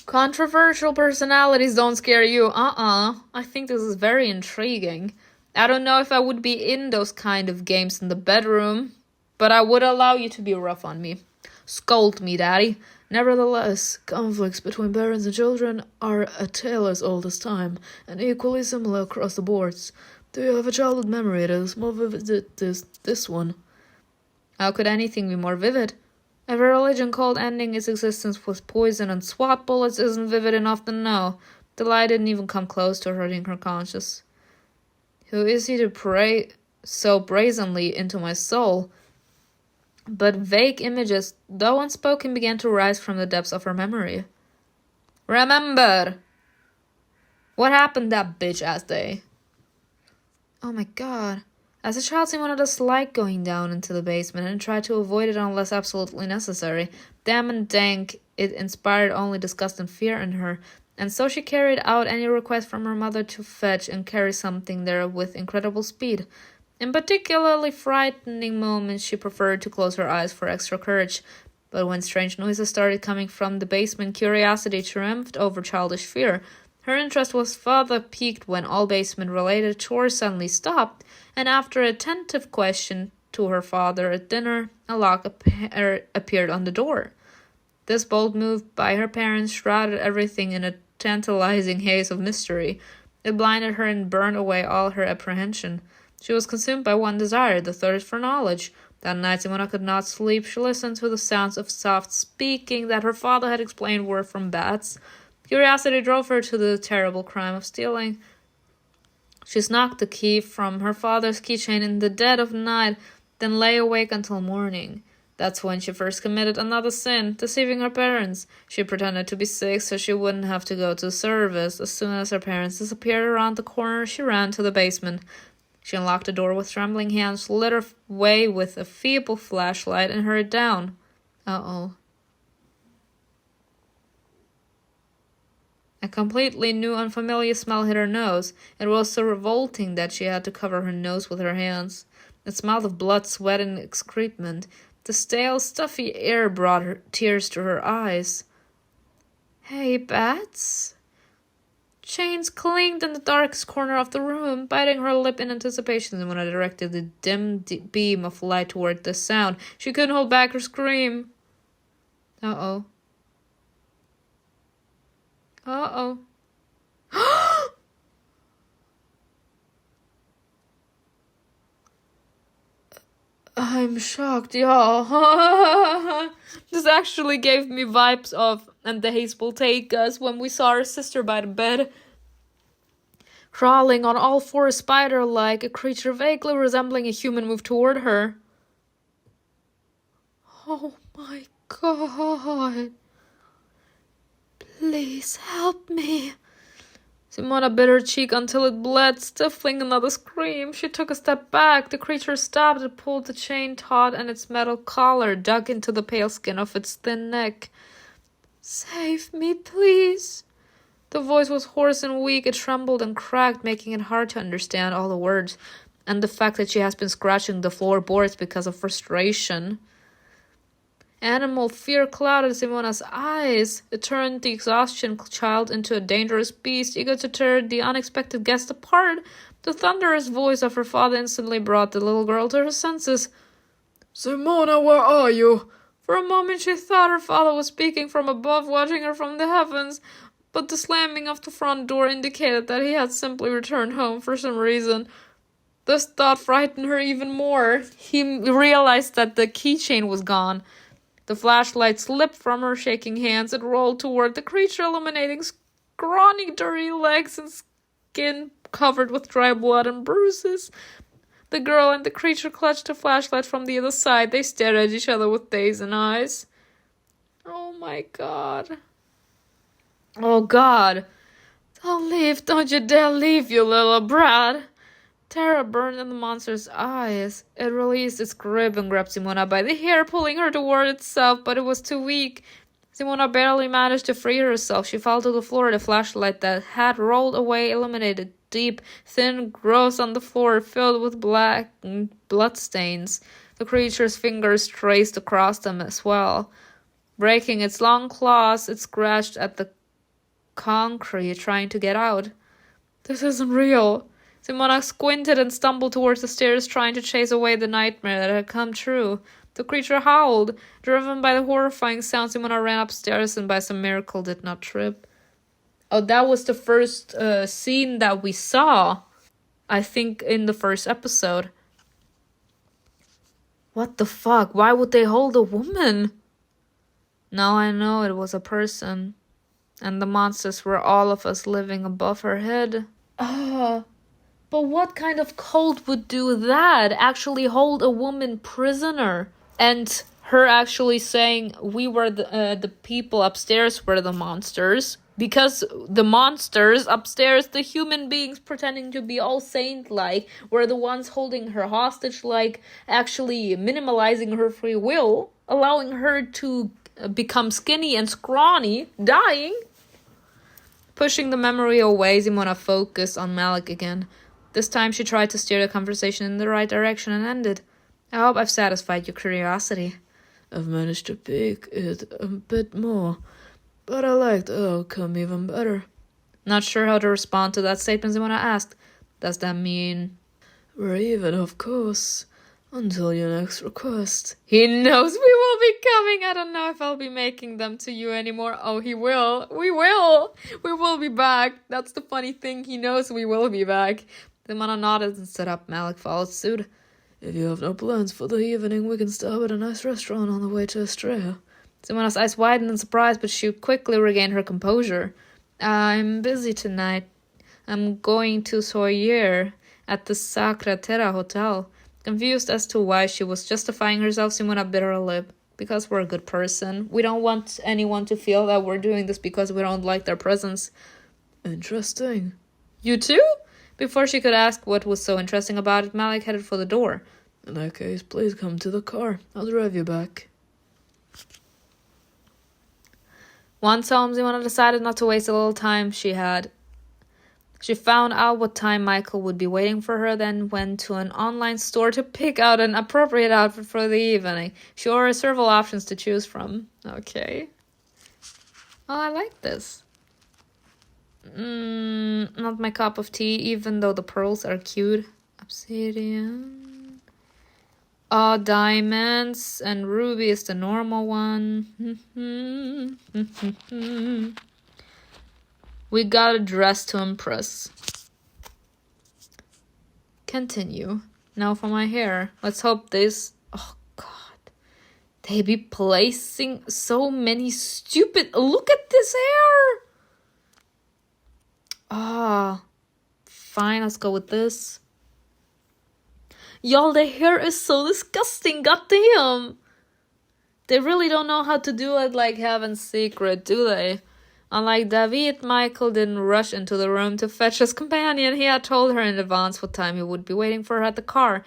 Controversial personalities don't scare you. I think this is very intriguing. I don't know if I would be in those kind of games in the bedroom, but I would allow you to be rough on me. Scold me, Daddy. Nevertheless, conflicts between parents and children are a tale as old as time, and equally similar across the boards. Do you have a childhood memory that is more vivid than this one? How could anything be more vivid? If a religion called ending its existence with poison and SWAT bullets isn't vivid enough, then no. The lie didn't even come close to hurting her conscience. Who is he to pray so brazenly into my soul? But vague images, though unspoken, began to rise from the depths of her memory. Remember! What happened that bitch Astrea? Oh my god. As a child, Simona disliked going down into the basement and tried to avoid it unless absolutely necessary. Damn and dank, it inspired only disgust and fear in her, and so she carried out any request from her mother to fetch and carry something there with incredible speed. In particularly frightening moments, she preferred to close her eyes for extra courage. But when strange noises started coming from the basement, curiosity triumphed over childish fear. Her interest was further piqued when all basement-related chores suddenly stopped, and after a tentative question to her father at dinner, a lock appeared on the door. This bold move by her parents shrouded everything in a tantalizing haze of mystery. It blinded her and burned away all her apprehension. She was consumed by one desire, the thirst for knowledge. That night Simona could not sleep. She listened to the sounds of soft speaking that her father had explained were from bats. Curiosity drove her to the terrible crime of stealing. She snuck the key from her father's keychain in the dead of night, then lay awake until morning. That's when she first committed another sin, deceiving her parents. She pretended to be sick so she wouldn't have to go to service. As soon as her parents disappeared around the corner, she ran to the basement. She unlocked the door with trembling hands, lit her way with a feeble flashlight, and hurried down. Uh-oh. A completely new, unfamiliar smell hit her nose. It was so revolting that she had to cover her nose with her hands. It smelled of blood, sweat, and excrement. The stale, stuffy air brought her tears to her eyes. Hey, bats? Chains clinked in the darkest corner of the room. Biting her lip in anticipation when I directed the dim beam of light toward the sound, she couldn't hold back her scream. Uh-oh. Uh-oh. I'm shocked, y'all. This actually gave me vibes of And the Haze Will Take Us when we saw our sister by the bed. Crawling on all fours spider-like, a creature vaguely resembling a human moved toward her. Oh my god. Please help me. Simona bit her cheek until it bled, stifling another scream. She took a step back. The creature stopped and pulled the chain taut and its metal collar dug into the pale skin of its thin neck. Save me, please. The voice was hoarse and weak. It trembled and cracked, making it hard to understand all the words, and the fact that she has been scratching the floorboards because of frustration. Animal fear clouded Simona's eyes. It turned the exhaustion child into a dangerous beast, eager to tear the unexpected guest apart. The thunderous voice of her father instantly brought the little girl to her senses. Simona, where are you? For a moment she thought her father was speaking from above, watching her from the heavens, but the slamming of the front door indicated that he had simply returned home for some reason. This thought frightened her even more. He realized that the keychain was gone. The flashlight slipped from her shaking hands and rolled toward the creature, illuminating scrawny, dirty legs and skin covered with dry blood and bruises. The girl and the creature clutched a flashlight from the other side. They stared at each other with dazed eyes. Oh my god. Oh god. Don't leave. Don't you dare leave, you little brat. Terror burned in the monster's eyes. It released its grip and grabbed Simona by the hair, pulling her toward itself, but it was too weak. Simona barely managed to free herself. She fell to the floor. The flashlight that had rolled away illuminated deep, thin grooves on the floor filled with black bloodstains. The creature's fingers traced across them as well. Breaking its long claws, it scratched at the concrete, trying to get out. This isn't real. Simona squinted and stumbled towards the stairs, trying to chase away the nightmare that had come true. The creature howled. Driven by the horrifying sound, Simona ran upstairs and by some miracle did not trip. Oh, that was the first scene that we saw, I think, in the first episode. What the fuck? Why would they hold a woman? Now I know it was a person. And the monsters were all of us living above her head. But what kind of cult would do that? Actually hold a woman prisoner? And her actually saying we were the people upstairs were the monsters. Because the monsters upstairs, the human beings pretending to be all saint-like, were the ones holding her hostage, like actually minimalizing her free will, allowing her to become skinny and scrawny, dying. Pushing the memory away, Simona focused on Malek again. This time she tried to steer the conversation in the right direction and ended. I hope I've satisfied your curiosity. I've managed to pick it a bit more, but I like the outcome even better. Not sure how to respond to that statement, Simona asked. Does that mean... We're even, of course, until your next request. He knows we will be coming. I don't know if I'll be making them to you anymore. Oh, he will. We will. We will be back. That's the funny thing. He knows we will be back. Simona nodded and stood up. Malek followed suit. If you have no plans for the evening, we can stop at a nice restaurant on the way to Astrea. Simona's eyes widened in surprise, but she quickly regained her composure. I'm busy tonight. I'm going to Soyer at the Sacra Terra Hotel. Confused as to why she was justifying herself, Simona bit her lip. Because we're a good person. We don't want anyone to feel that we're doing this because we don't like their presence. Interesting. You too? Before she could ask what was so interesting about it, Malek headed for the door. In that case, please come to the car. I'll drive you back. Once home, Simona decided not to waste a little time she had. She found out what time MIKAEL would be waiting for her, then went to an online store to pick out an appropriate outfit for the evening. She ordered several options to choose from. Okay. Oh, I like this. Not my cup of tea, even though the pearls are cute. Obsidian. Oh, diamonds and ruby is the normal one. We got a dress to impress. Continue. Now for my hair. Let's hope this... Oh, God. They be placing so many stupid... Look at this hair! Fine, let's go with this. Y'all, the hair is so disgusting, goddamn. They really don't know how to do it like Heaven's Secret, do they? Unlike David, MIKAEL didn't rush into the room to fetch his companion. He had told her in advance what time he would be waiting for her at the car.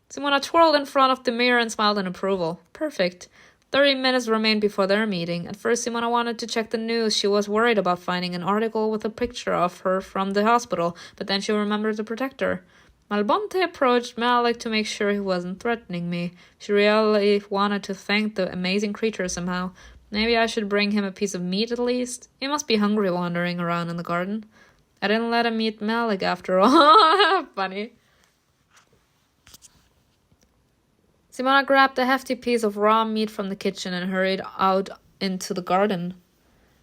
Simona twirled in front of the mirror and smiled in approval. Perfect. 30 minutes remained before their meeting. At first, Simona wanted to check the news. She was worried about finding an article with a picture of her from the hospital, but then she remembered the protector. Malbonte approached Malek to make sure he wasn't threatening me. She really wanted to thank the amazing creature somehow. Maybe I should bring him a piece of meat at least. He must be hungry wandering around in the garden. I didn't let him meet Malek after all. Funny. Simona grabbed a hefty piece of raw meat from the kitchen and hurried out into the garden.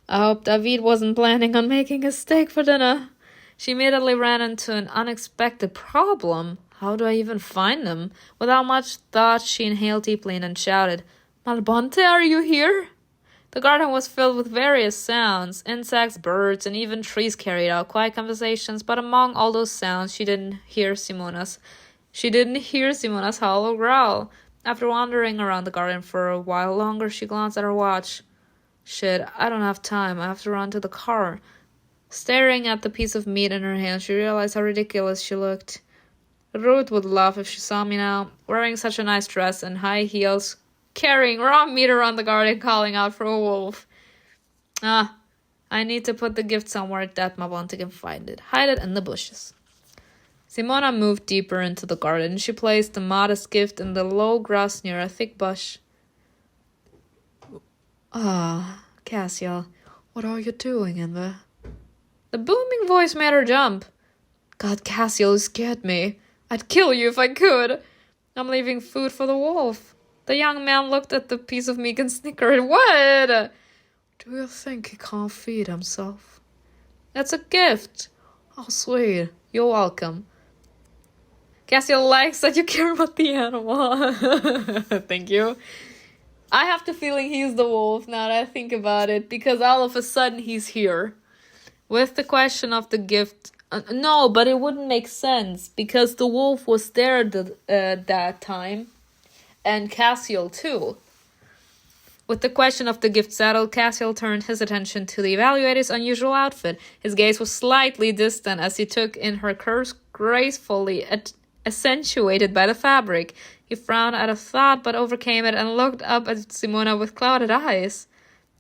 I hope David wasn't planning on making a steak for dinner. She immediately ran into an unexpected problem. How do I even find them? Without much thought, she inhaled deeply and then shouted, Malbonte, are you here? The garden was filled with various sounds. Insects, birds, and even trees carried out quiet conversations, but among all those sounds, she didn't hear Simona's. She didn't hear Simona's hollow growl. After wandering around the garden for a while longer, she glanced at her watch. Shit, I don't have time. I have to run to the car. Staring at the piece of meat in her hand, she realized how ridiculous she looked. Ruth would laugh if she saw me now, wearing such a nice dress and high heels, carrying raw meat around the garden, calling out for a wolf. I need to put the gift somewhere that my Monty can find it. Hide it in the bushes. Simona moved deeper into the garden. She placed the modest gift in the low grass near a thick bush. Cassiel, what are you doing in there? The booming voice made her jump. God, Cassiel, you scared me. I'd kill you if I could. I'm leaving food for the wolf. The young man looked at the piece of meat and snickered. What? Do you think he can't feed himself? That's a gift. Oh, sweet. You're welcome. Cassiel likes that you care about the animal. Thank you. I have the feeling he's the wolf now that I think about it, because all of a sudden he's here. With the question of the gift... no, but it wouldn't make sense, because the wolf was there that time, and Cassiel too. With the question of the gift settled, Cassiel turned his attention to the evaluator's unusual outfit. His gaze was slightly distant as he took in her curves, gracefully accentuated by the fabric. He frowned at a thought, but overcame it and looked up at Simona with clouded eyes.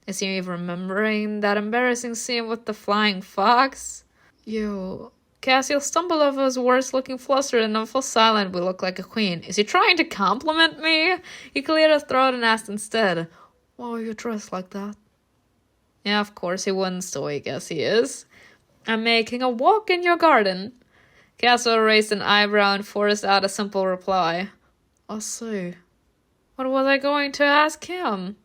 Is he remembering that embarrassing scene with the flying fox? You... Cassiel stumbled over his words, looking flustered and fell silent. We look like a queen. Is he trying to compliment me? He cleared his throat and asked instead, why are you dressed like that? Yeah, of course he wouldn't, so I guess he is. I'm making a walk in your garden. Cassiel raised an eyebrow and forced out a simple reply. I see. What was I going to ask him?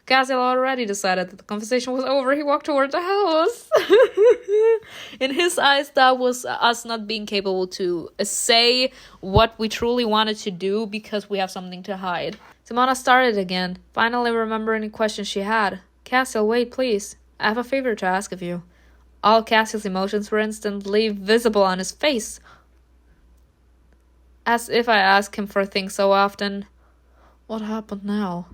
Cassiel already decided that the conversation was over. He walked toward the house. In his eyes, that was us not being capable to say what we truly wanted to do because we have something to hide. Simona started again, finally remembering the question she had. Cassiel, wait, please. I have a favor to ask of you. All Cassiel's emotions were instantly visible on his face. As if I ask him for things so often. What happened now?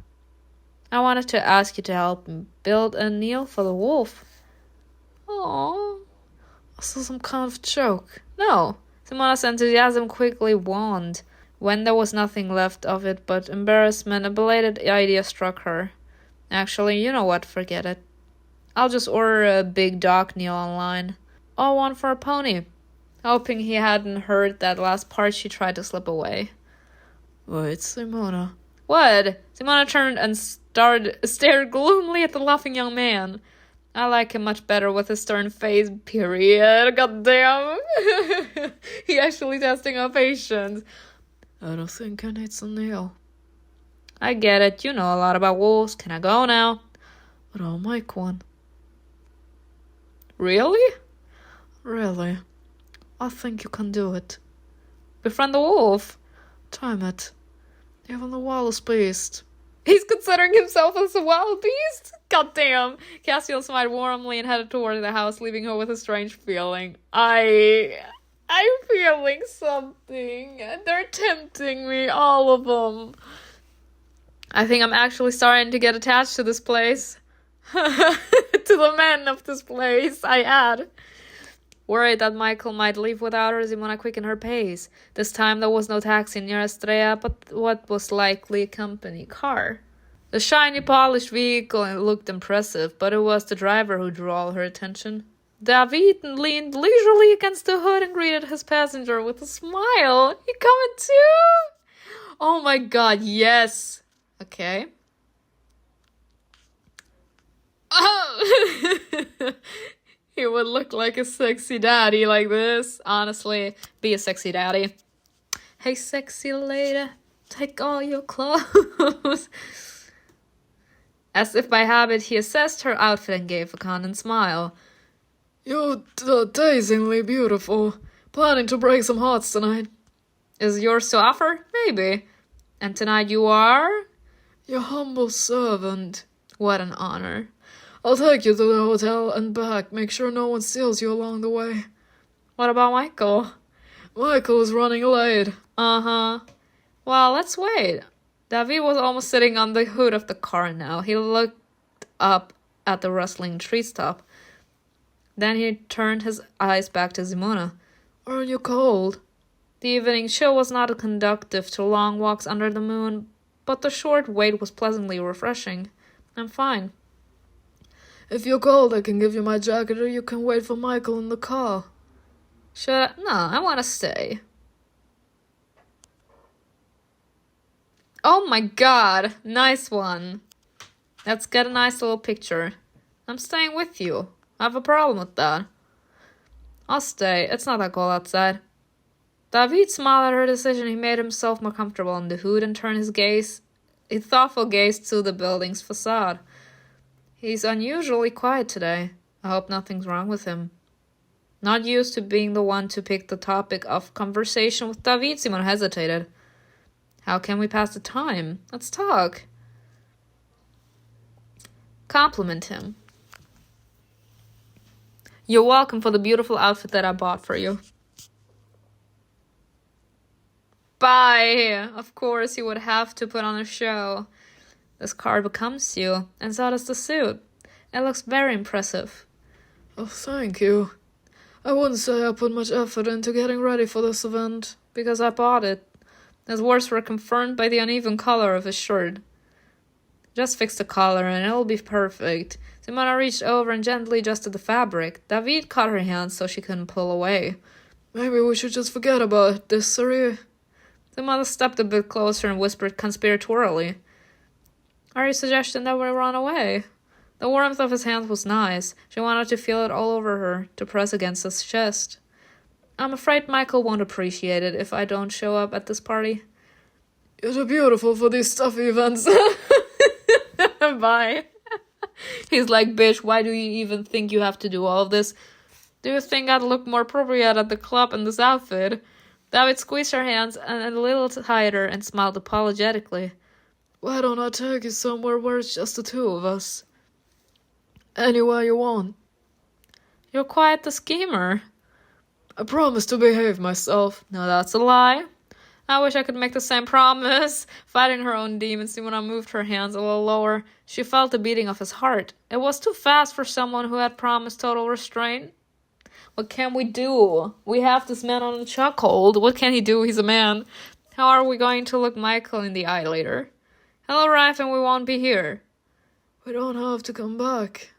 I wanted to ask you to help me build a meal for the wolf. Oh, I saw some kind of joke. No. Simona's enthusiasm quickly waned. When there was nothing left of it but embarrassment, a belated idea struck her. Actually, you know what? Forget it. I'll just order a big dog meal online. Or one for a pony. Hoping he hadn't heard that last part, she tried to slip away. Wait, Simona. What? Simona turned and stared gloomily at the laughing young man. I like him much better with his stern face, period. God damn. He actually testing our patience. I don't think I need some nail. I get it. You know a lot about wolves. Can I go now? But I'll make one. Really? Really. I think you can do it. Befriend the wolf? Time it. Even the wildest beast. He's considering himself as a wild beast? God damn. Cassiel smiled warmly and headed toward the house, leaving her with a strange feeling. I'm feeling something. They're tempting me, all of them. I think I'm actually starting to get attached to this place. To the men of this place, I add. Worried that MIKAEL might leave without her, Simona quickened her pace. This time there was no taxi near Astrea, but what was likely a company car. The shiny, polished vehicle looked impressive, but it was the driver who drew all her attention. David leaned leisurely against the hood and greeted his passenger with a smile. You coming too? Oh my god, yes. Okay. Oh! He would look like a sexy daddy like this. Honestly, be a sexy daddy. Hey, sexy lady, take all your clothes. As if by habit, he assessed her outfit and gave a cunning smile. You're dazingly beautiful. Planning to break some hearts tonight. Is yours to offer? Maybe. And tonight you are? Your humble servant. What an honor. I'll take you to the hotel and back. Make sure no one steals you along the way. What about MIKAEL? MIKAEL is running late. Uh-huh. Well, let's wait. David was almost sitting on the hood of the car now. He looked up at the rustling trees top. Then he turned his eyes back to Simona. Aren't you cold? The evening chill was not conducive to long walks under the moon, but the short wait was pleasantly refreshing. I'm fine. If you're cold, I can give you my jacket, or you can wait for Michael in the car. Should I? No, I want to stay. Oh my god, nice one. Let's get a nice little picture. I'm staying with you. I have a problem with that. I'll stay. It's not that cold outside. David smiled at her decision. He made himself more comfortable on the hood and turned a thoughtful gaze to the building's facade. He's unusually quiet today. I hope nothing's wrong with him. Not used to being the one to pick the topic of conversation with David, Simon hesitated. How can we pass the time? Let's talk. Compliment him. You're welcome for the beautiful outfit that I bought for you. Bye! Of course, you would have to put on a show. This car becomes you, and so does the suit. It looks very impressive. Oh, thank you. I wouldn't say I put much effort into getting ready for this event. Because I bought it. His words were confirmed by the uneven color of his shirt. Just fix the collar and it'll be perfect. Simona reached over and gently adjusted the fabric. David caught her hand so she couldn't pull away. Maybe we should just forget about this, Astrea. Simona stepped a bit closer and whispered conspiratorially. Are you suggesting that we run away? The warmth of his hand was nice. She wanted to feel it all over her, to press against his chest. I'm afraid Michael won't appreciate it if I don't show up at this party. You're too beautiful for these stuffy events. Bye. He's like, bitch, why do you even think you have to do all of this? Do you think I'd look more appropriate at the club in this outfit? David squeezed her hands a little tighter and smiled apologetically. Why don't I take you somewhere where it's just the two of us? Anywhere you want. You're quite the schemer. I promise to behave myself. No, that's a lie. I wish I could make the same promise. Fighting her own demons, Simona moved her hands a little lower. She felt the beating of his heart. It was too fast for someone who had promised total restraint. What can we do? We have this man on a chokehold. What can he do? He's a man. How are we going to look Michael in the eye later? He'll arrive and we won't be here. We don't have to come back.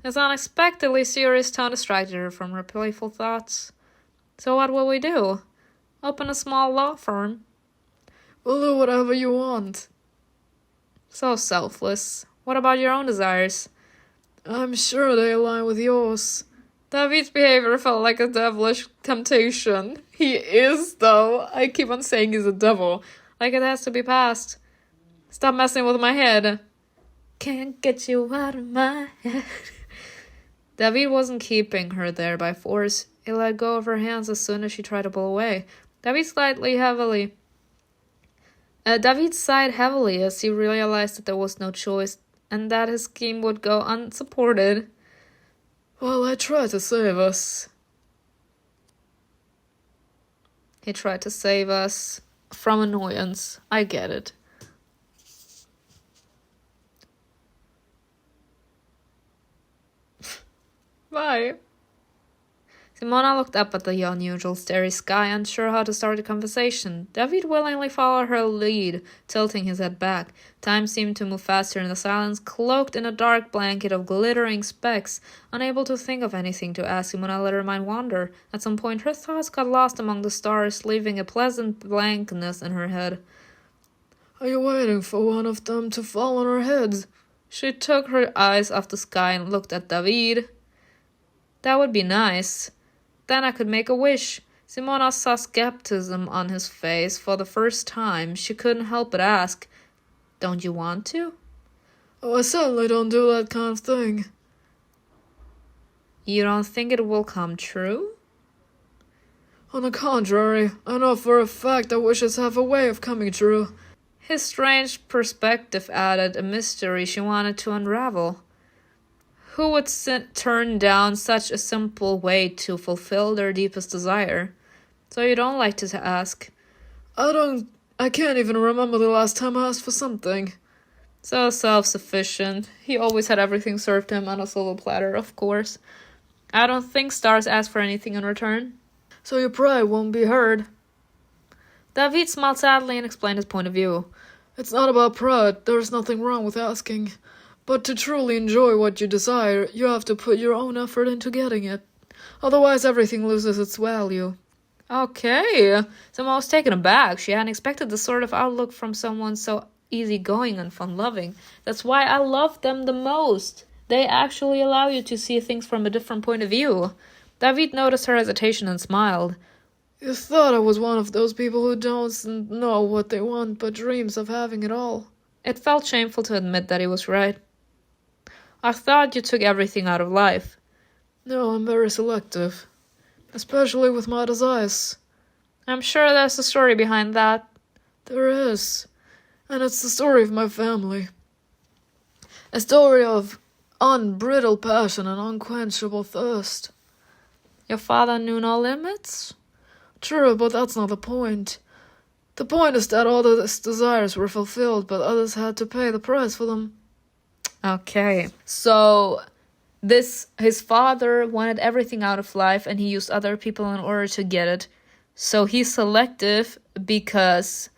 His unexpectedly serious tone distracted her from her playful thoughts. So what will we do? Open a small law firm? We'll do whatever you want. So selfless. What about your own desires? I'm sure they align with yours. David's behavior felt like a devilish temptation. He is, though. I keep on saying he's a devil. Like it has to be passed. Stop messing with my head. Can't get you out of my head. David wasn't keeping her there by force. He let go of her hands as soon as she tried to pull away. David sighed heavily as he realized that there was no choice and that his scheme would go unsupported. Well, I tried to save us. He tried to save us from annoyance. I get it. Bye. Simona looked up at the unusual starry sky, unsure how to start the conversation. David willingly followed her lead, tilting his head back. Time seemed to move faster in the silence, cloaked in a dark blanket of glittering specks. Unable to think of anything to ask, Simona let her mind wander. At some point, her thoughts got lost among the stars, leaving a pleasant blankness in her head. Are you waiting for one of them to fall on our heads? She took her eyes off the sky and looked at David. That would be nice. Then I could make a wish. Simona saw skepticism on his face for the first time. She couldn't help but ask, Don't you want to? Oh, I certainly don't do that kind of thing. You don't think it will come true? On the contrary, I know for a fact that wishes have a way of coming true. His strange perspective added a mystery she wanted to unravel. Who would turn down such a simple way to fulfill their deepest desire? So you don't like to ask. I can't even remember the last time I asked for something. So self-sufficient. He always had everything served to him on a silver platter, of course. I don't think stars ask for anything in return. So your pride won't be heard. David smiled sadly and explained his point of view. It's not about pride, there's nothing wrong with asking. But to truly enjoy what you desire, you have to put your own effort into getting it. Otherwise everything loses its value. Okay. Someone was taken aback. She hadn't expected this sort of outlook from someone so easygoing and fun-loving. That's why I love them the most. They actually allow you to see things from a different point of view. David noticed her hesitation and smiled. You thought I was one of those people who don't know what they want but dreams of having it all. It felt shameful to admit that he was right. I thought you took everything out of life. No, I'm very selective. Especially with my desires. I'm sure there's a story behind that. There is. And it's the story of my family. A story of unbridled passion and unquenchable thirst. Your father knew no limits? True, but that's not the point. The point is that all his desires were fulfilled, but others had to pay the price for them. Okay. So, his father wanted everything out of life, and he used other people in order to get it. So he's selective because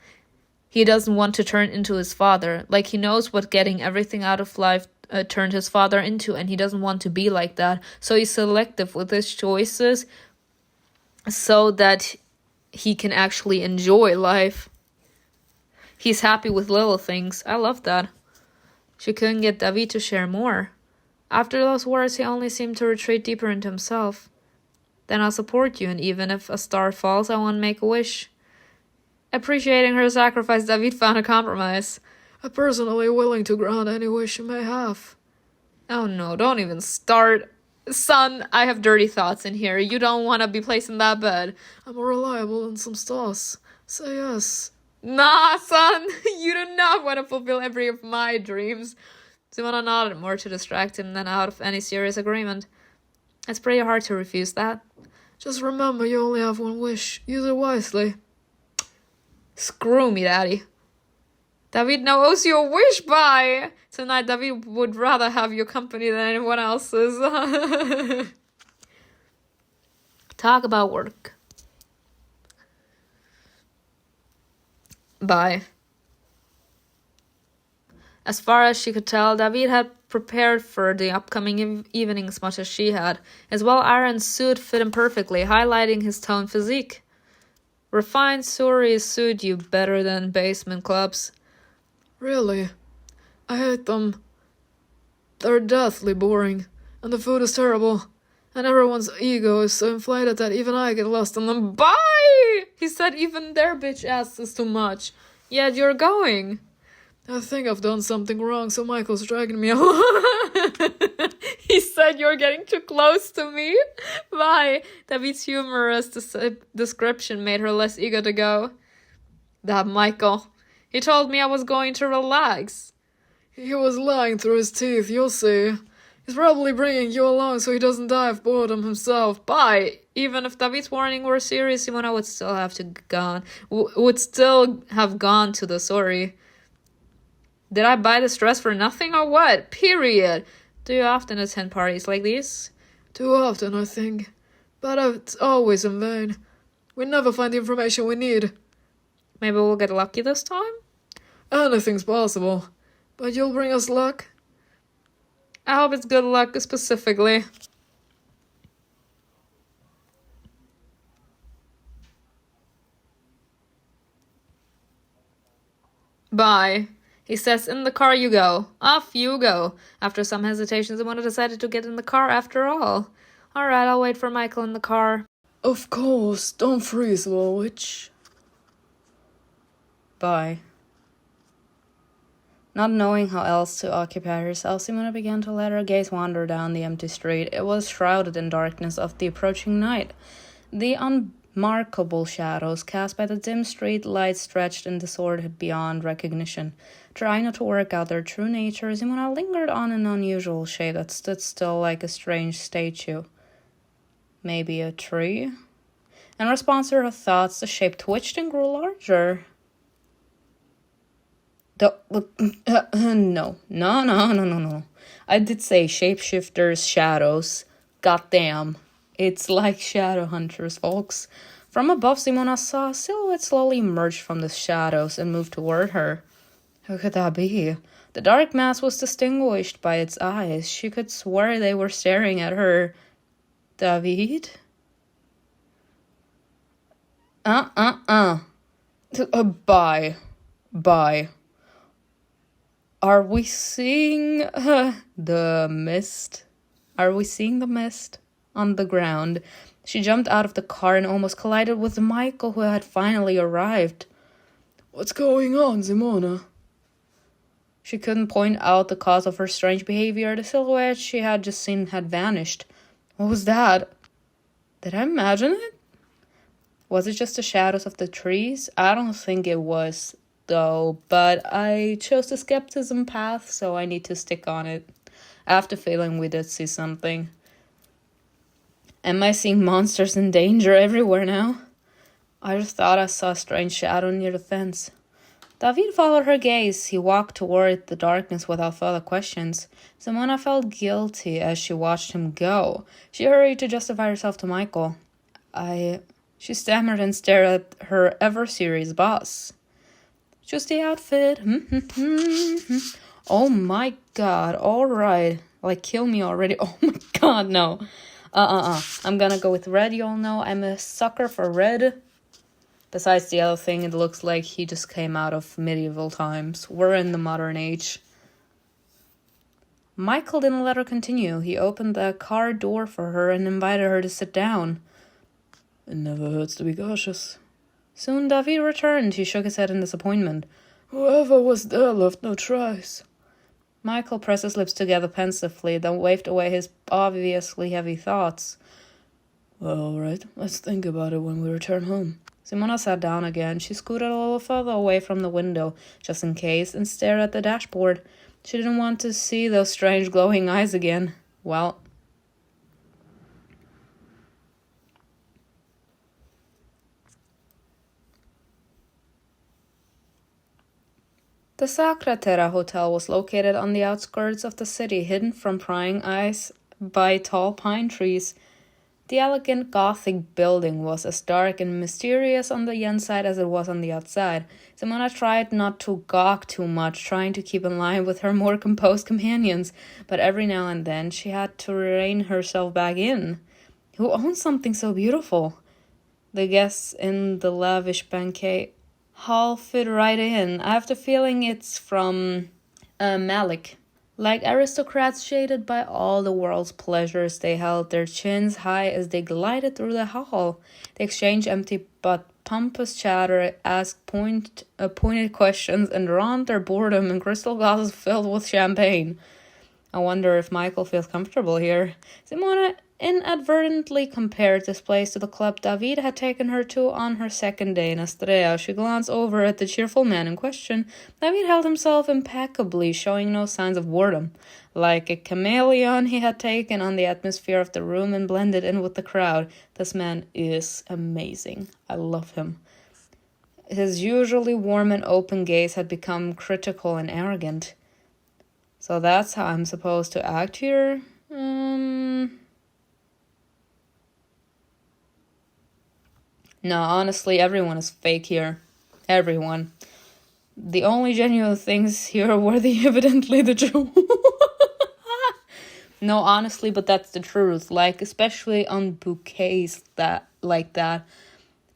he doesn't want to turn into his father. Like, he knows what getting everything out of life turned his father into, and he doesn't want to be like that. So he's selective with his choices so that he can actually enjoy life. He's happy with little things. I love that. She couldn't get David to share more. After those words, he only seemed to retreat deeper into himself. Then I'll support you, and even if a star falls, I won't make a wish. Appreciating her sacrifice, David found a compromise. I'm personally willing to grant any wish you may have. Oh no, don't even start. Son, I have dirty thoughts in here. You don't want to be placed in that bed. I'm reliable in some stars. Say yes. Nah, son, you do not want to fulfill every of my dreams. Simona nodded, more to distract him than out of any serious agreement. It's pretty hard to refuse that. Just remember you only have one wish. Use it wisely. Screw me, Daddy. David now owes you a wish, bye! Tonight, David would rather have your company than anyone else's. Talk about work. Bye. As far as she could tell, David had prepared for the upcoming evening as much as she had. His well-ironed suit fit him perfectly, highlighting his toned physique. Refined stories suit you better than basement clubs. Really? I hate them. They're deathly boring, and the food is terrible, and everyone's ego is so inflated that even I get lost in them. Bye! He said even their bitch ass is too much. Yet you're going. I think I've done something wrong, so Michael's dragging me along. He said you're getting too close to me. Bye. David's humorous description made her less eager to go. That Michael. He told me I was going to relax. He was lying through his teeth, you'll see. He's probably bringing you along so he doesn't die of boredom himself. Bye. Even if David's warning were serious, Simona would still have to gone. Would still have gone to the sorry. Did I buy this dress for nothing or what? Period. Do you often attend parties like these? Too often, I think. But it's always in vain. We never find the information we need. Maybe we'll get lucky this time? Anything's possible. But you'll bring us luck? I hope it's good luck specifically. Bye. He says, in the car you go. Off you go. After some hesitations, Simona decided to get in the car after all. Alright, I'll wait for Michael in the car. Of course. Don't freeze, little witch. Bye. Not knowing how else to occupy herself, Simona began to let her gaze wander down the empty street. It was shrouded in darkness of the approaching night. The unmarkable shadows cast by the dim street lights stretched in disorder beyond recognition. Trying not to work out their true nature, Simona lingered on an unusual shape that stood still like a strange statue. Maybe a tree? In response to her thoughts, the shape twitched and grew larger. No. I did say shapeshifters, shadows. Goddamn. It's like shadow hunters, folks. From above, Simona saw a silhouette slowly emerge from the shadows and move toward her. Who could that be? The dark mass was distinguished by its eyes. She could swear they were staring at her. David? Bye. Are we seeing the mist? Are we seeing the mist on the ground? She jumped out of the car and almost collided with MIKAEL, who had finally arrived. What's going on, Simona? She couldn't point out the cause of her strange behavior. The silhouette she had just seen had vanished. What was that? Did I imagine it? Was it just the shadows of the trees? I don't think it was, though, but I chose the skepticism path, so I need to stick on it. After failing, we did see something. Am I seeing monsters in danger everywhere now? I just thought I saw a strange shadow near the fence. David followed her gaze. He walked toward the darkness without further questions. Simona felt guilty as she watched him go. She hurried to justify herself to MIKAEL. She stammered and stared at her ever-serious boss. Just the outfit. Oh my god, alright. Like, kill me already. Oh my god, no. I'm gonna go with red, you all know. I'm a sucker for red. Besides the other thing, it looks like he just came out of medieval times. We're in the modern age. MIKAEL didn't let her continue. He opened the car door for her and invited her to sit down. It never hurts to be cautious. Soon David returned. He shook his head in disappointment. Whoever was there left no trace. MIKAEL pressed his lips together pensively, then waved away his obviously heavy thoughts. Well, all right. Let's think about it when we return home. Simona sat down again. She scooted a little further away from the window, just in case, and stared at the dashboard. She didn't want to see those strange glowing eyes again. Well, the Sacra Terra Hotel was located on the outskirts of the city, hidden from prying eyes by tall pine trees. The elegant Gothic building was as dark and mysterious on the inside as it was on the outside. Simona tried not to gawk too much, trying to keep in line with her more composed companions, but every now and then she had to rein herself back in. Who owns something so beautiful? The guests in the lavish banquet hall fit right in. I have the feeling it's from Malek. Like aristocrats shaded by all the world's pleasures, they held their chins high as they glided through the hall. They exchanged empty but pompous chatter, asked pointed questions, and drowned their boredom in crystal glasses filled with champagne. I wonder if MIKAEL feels comfortable here. Simona inadvertently compared this place to the club David had taken her to on her second day in Astrea. She glanced over at the cheerful man in question. David held himself impeccably, showing no signs of boredom. Like a chameleon, he had taken on the atmosphere of the room and blended in with the crowd. This man is amazing. I love him. His usually warm and open gaze had become critical and arrogant. So that's how I'm supposed to act here? No, honestly, everyone is fake here. Everyone. The only genuine things here were evidently the Jew. No, honestly, but that's the truth. Like, especially on bouquets like that.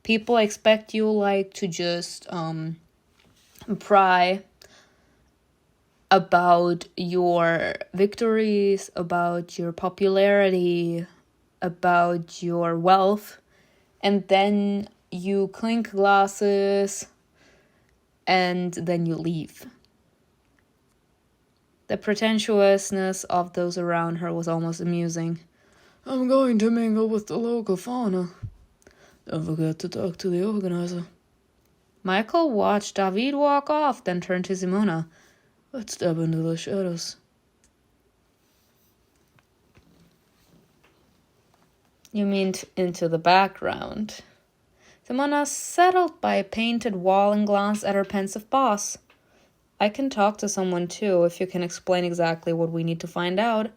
People expect you, like, to just, pry about your victories, about your popularity, about your wealth. And then you clink glasses, and then you leave. The pretentiousness of those around her was almost amusing. I'm going to mingle with the local fauna. Don't forget to talk to the organizer. MIKAEL watched David walk off, then turned to Simona. Let's step into the shadows. You mean into the background? Simona settled by a painted wall and glanced at her pensive boss. I can talk to someone too, if you can explain exactly what we need to find out.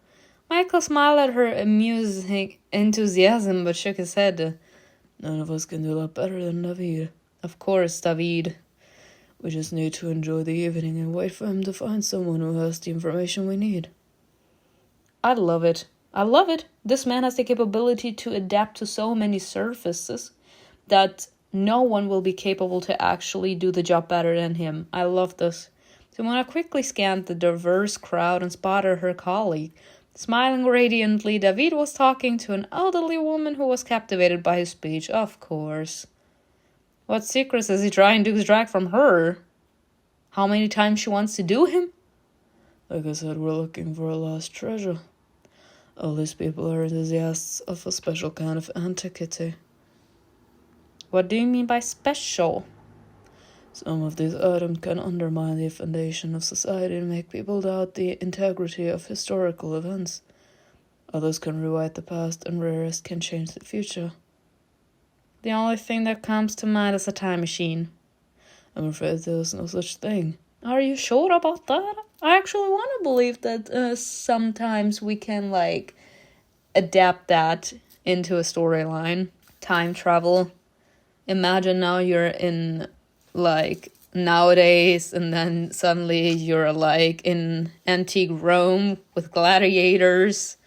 Michael smiled at her amusing enthusiasm, but shook his head. None of us can do that better than David. Of course, David. We just need to enjoy the evening and wait for him to find someone who has the information we need. I love it. I love it. This man has the capability to adapt to so many surfaces that no one will be capable to actually do the job better than him. I love this. Simona quickly scanned the diverse crowd and spotted her colleague. Smiling radiantly, David was talking to an elderly woman who was captivated by his speech. Of course. What secrets is he trying to extract from her? How many times she wants to do him? Like I said, we're looking for a lost treasure. All these people are enthusiasts of a special kind of antiquity. What do you mean by special? Some of these items can undermine the foundation of society and make people doubt the integrity of historical events. Others can rewrite the past, and rarest can change the future. The only thing that comes to mind is a time machine. I'm afraid there's no such thing. Are you sure about that? I actually want to believe that sometimes we can, adapt that into a storyline. Time travel. Imagine now you're in, nowadays, and then suddenly you're, in antique Rome with gladiators.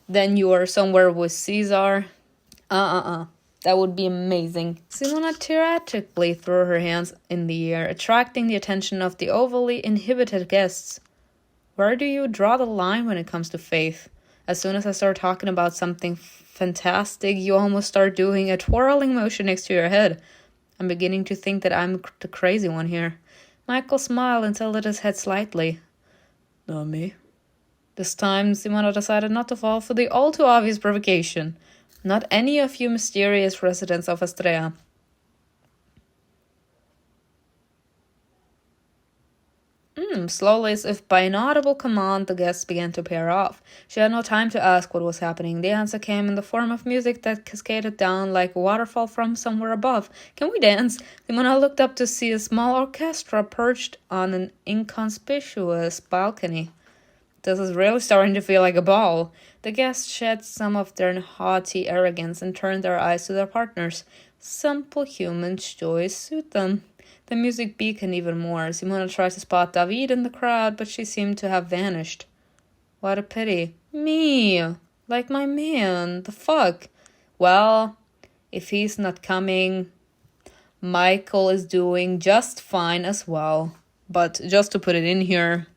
Then you are somewhere with Caesar. That would be amazing. Simona theatrically threw her hands in the air, attracting the attention of the overly inhibited guests. Where do you draw the line when it comes to faith? As soon as I start talking about something fantastic, you almost start doing a twirling motion next to your head. I'm beginning to think that I'm the crazy one here. Michael smiled and tilted his head slightly. Not me. This time, Simona decided not to fall for the all too obvious provocation. Not any of you mysterious residents of Astrea. Slowly, as if by an audible command, the guests began to pair off. She had no time to ask what was happening. The answer came in the form of music that cascaded down like a waterfall from somewhere above. Can we dance? Simona looked up to see a small orchestra perched on an inconspicuous balcony. This is really starting to feel like a ball. The guests shed some of their haughty arrogance and turned their eyes to their partners. Simple human joys suit them. The music beaconed even more. Simona tried to spot David in the crowd, but she seemed to have vanished. What a pity. Me! Like my man. The fuck? Well, if he's not coming, Michael is doing just fine as well. But just to put it in here,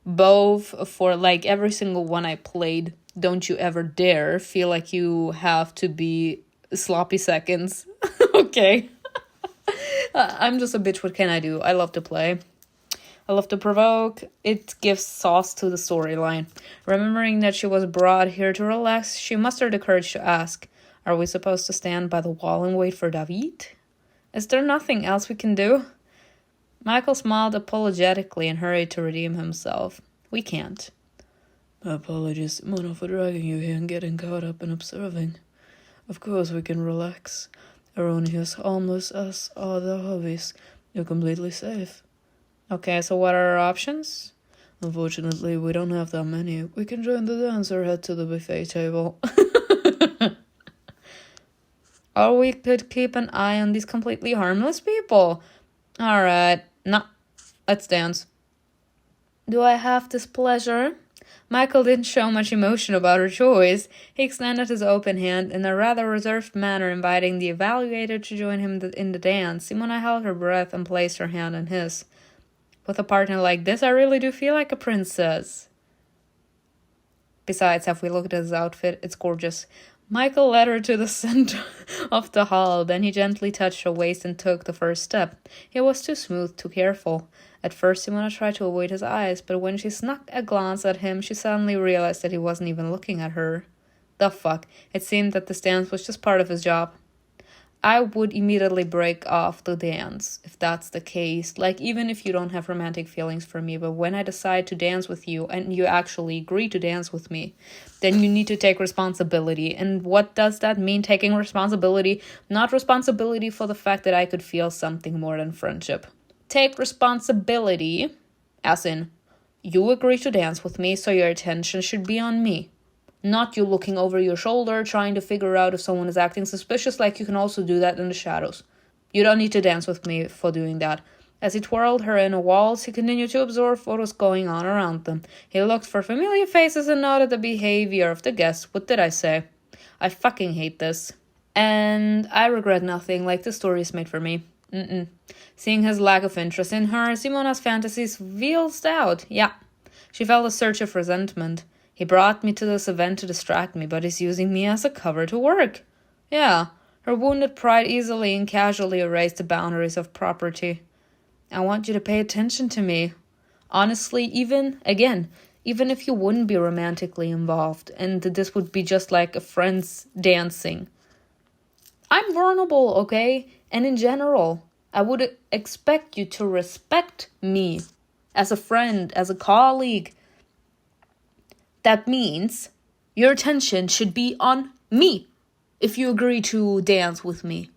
both for every single one I played, don't you ever dare feel like you have to be sloppy seconds. Okay. I'm just a bitch. What can I do? I love to play. I love to provoke. It gives sauce to the storyline. Remembering that she was brought here to relax, she mustered the courage to ask, are we supposed to stand by the wall and wait for David? Is there nothing else we can do? Michael smiled apologetically and hurried to redeem himself. We can't. My apologies, Simona, for dragging you here and getting caught up in observing. Of course we can relax. Erroneous, harmless as are their hobbies. You're completely safe. Okay, so what are our options? Unfortunately, we don't have that many. We can join the dance or head to the buffet table. Or we could keep an eye on these completely harmless people. Alright, no, let's dance. Do I have this pleasure? Michael didn't show much emotion about her choice. He extended his open hand in a rather reserved manner, inviting the evaluator to join him in the dance. Simona held her breath and placed her hand in his. With a partner like this, I really do feel like a princess. Besides, have we looked at his outfit? It's gorgeous. Michael led her to the center of the hall. Then he gently touched her waist and took the first step. He was too smooth, too careful. At first, Simona tried to avoid his eyes, but when she snuck a glance at him, she suddenly realized that he wasn't even looking at her. The fuck? It seemed that this dance was just part of his job. I would immediately break off the dance if that's the case. Like, even if you don't have romantic feelings for me, but when I decide to dance with you and you actually agree to dance with me, then you need to take responsibility. And what does that mean, taking responsibility? Not responsibility for the fact that I could feel something more than friendship. Take responsibility, as in, you agree to dance with me, so your attention should be on me. Not you looking over your shoulder, trying to figure out if someone is acting suspicious, like you can also do that in the shadows. You don't need to dance with me for doing that. As he twirled her in a waltz, he continued to observe what was going on around them. He looked for familiar faces and noted the behavior of the guests. What did I say? I fucking hate this. And I regret nothing, like the story is made for me. Seeing his lack of interest in her, Simona's fantasies wheeled out. Yeah, she felt a surge of resentment. He brought me to this event to distract me, but he's using me as a cover to work. Yeah, her wounded pride easily and casually erased the boundaries of property. I want you to pay attention to me. Honestly, even if you wouldn't be romantically involved, and this would be just like a friend's dancing. I'm vulnerable, okay? And in general, I would expect you to respect me as a friend, as a colleague. That means your attention should be on me if you agree to dance with me.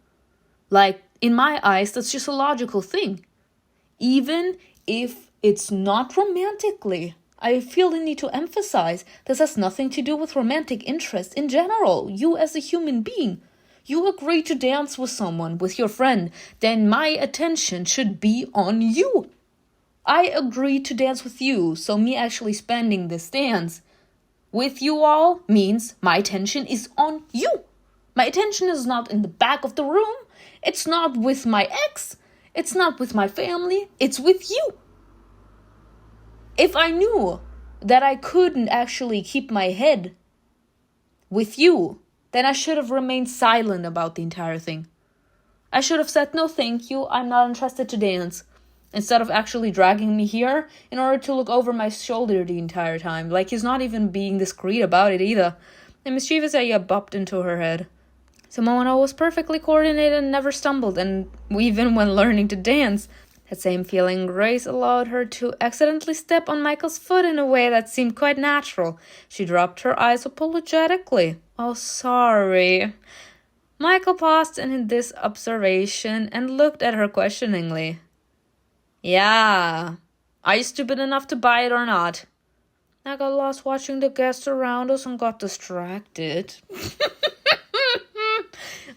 Like, in my eyes, that's just a logical thing. Even if it's not romantically, I feel the need to emphasize this has nothing to do with romantic interest in general. You as a human being, you agree to dance with someone, with your friend, then my attention should be on you. I agree to dance with you, so me actually spending this dance with you all means my attention is on you. My attention is not in the back of the room. It's not with my ex. It's not with my family. It's with you. If I knew that I couldn't actually keep my head with you, then I should have remained silent about the entire thing. I should have said, no thank you, I'm not interested to dance. Instead of actually dragging me here in order to look over my shoulder the entire time. Like, he's not even being discreet about it either. The mischievous idea bopped into her head. Simona was perfectly coordinated and never stumbled, and even when learning to dance. That same feeling grace allowed her to accidentally step on Michael's foot in a way that seemed quite natural. She dropped her eyes apologetically. Oh, sorry. Michael paused in this observation and looked at her questioningly. Yeah. Are you stupid enough to buy it or not? I got lost watching the guests around us and got distracted.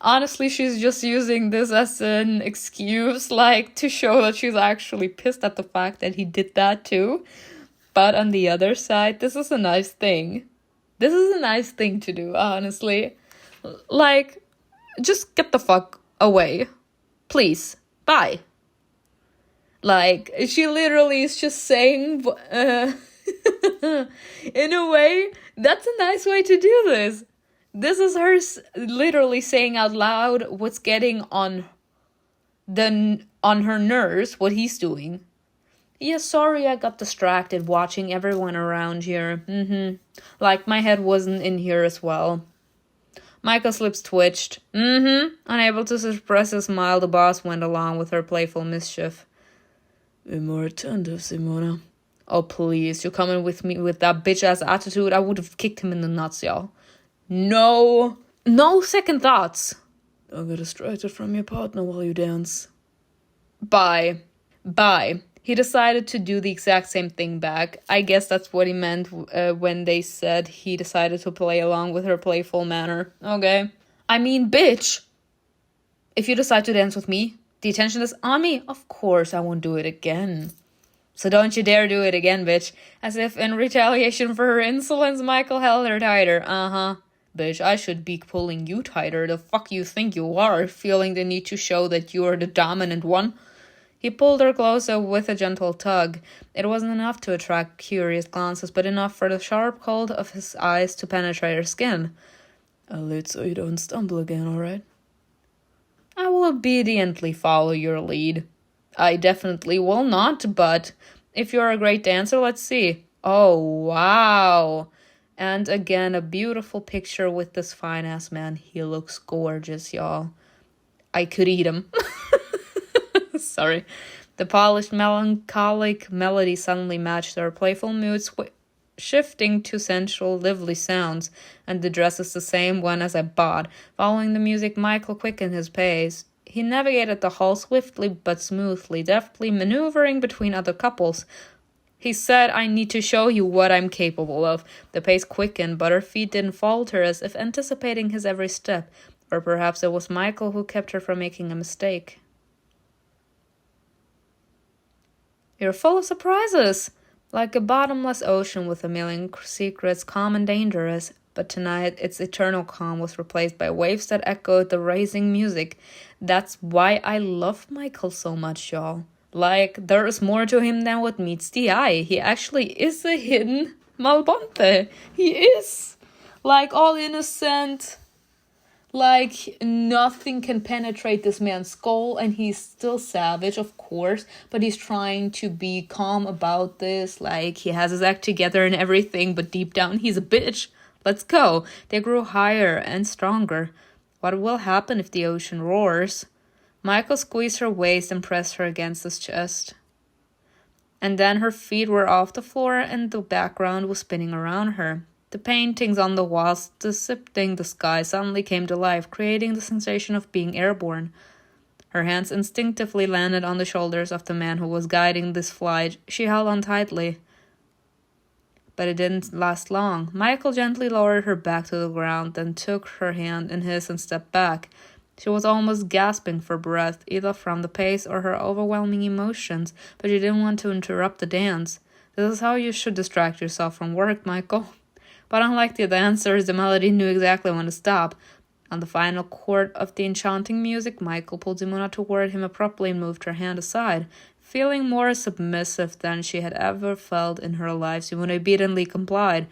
Honestly, she's just using this as an excuse, like, to show that she's actually pissed at the fact that he did that too. But on the other side, this is a nice thing. This is a nice thing to do, honestly. Like, just get the fuck away. Please. Bye. Like, she literally is just saying, in a way, that's a nice way to do this. This is her literally saying out loud what's getting on her nerves, what he's doing. Yeah, sorry I got distracted watching everyone around here. Like, my head wasn't in here as well. Michael's lips twitched. Unable to suppress a smile, the boss went along with her playful mischief. Be more attentive, Simona. Oh, please, you're coming with me with that bitch-ass attitude? I would have kicked him in the nuts, y'all. No second thoughts. Don't get distracted from your partner while you dance. Bye. He decided to do the exact same thing back. I guess that's what he meant when they said he decided to play along with her playful manner. Okay. I mean, bitch. If you decide to dance with me, the attention is on me. Of course I won't do it again. So don't you dare do it again, bitch. As if in retaliation for her insolence, Michael held her tighter. Bitch, I should be pulling you tighter. The fuck you think you are? Feeling the need to show that you are the dominant one. He pulled her closer with a gentle tug. It wasn't enough to attract curious glances, but enough for the sharp cold of his eyes to penetrate her skin. I'll lead so you don't stumble again, alright? I will obediently follow your lead. I definitely will not, but if you're a great dancer, let's see. Oh, wow. And again, a beautiful picture with this fine-ass man. He looks gorgeous, y'all. I could eat him. Sorry. The polished, melancholic melody suddenly matched their playful mood, shifting to sensual, lively sounds, and the dress is the same one as I bought. Following the music, Michael quickened his pace. He navigated the hall swiftly but smoothly, deftly maneuvering between other couples. He said, I need to show you what I'm capable of. The pace quickened, but her feet didn't falter, as if anticipating his every step. Or perhaps it was Michael who kept her from making a mistake. You're full of surprises, like a bottomless ocean with a million secrets, calm and dangerous. But tonight, its eternal calm was replaced by waves that echoed the rising music. That's why I love Michael so much, y'all. Like, there is more to him than what meets the eye. He actually is a hidden Malbonte. He is. Like, all innocent. Like, nothing can penetrate this man's skull, and he's still savage, of course, but he's trying to be calm about this. Like, he has his act together and everything, but deep down, he's a bitch. Let's go. They grew higher and stronger. What will happen if the ocean roars? Michael squeezed her waist and pressed her against his chest. And then her feet were off the floor, and the background was spinning around her. The paintings on the walls depicting the sky suddenly came to life, creating the sensation of being airborne. Her hands instinctively landed on the shoulders of the man who was guiding this flight. She held on tightly. But it didn't last long. Michael gently lowered her back to the ground, then took her hand in his and stepped back. She was almost gasping for breath, either from the pace or her overwhelming emotions, but she didn't want to interrupt the dance. This is how you should distract yourself from work, Michael. But unlike the dancers, the melody knew exactly when to stop. On the final chord of the enchanting music, Michael pulled Simona toward him abruptly and moved her hand aside. Feeling more submissive than she had ever felt in her life, Simona obediently complied.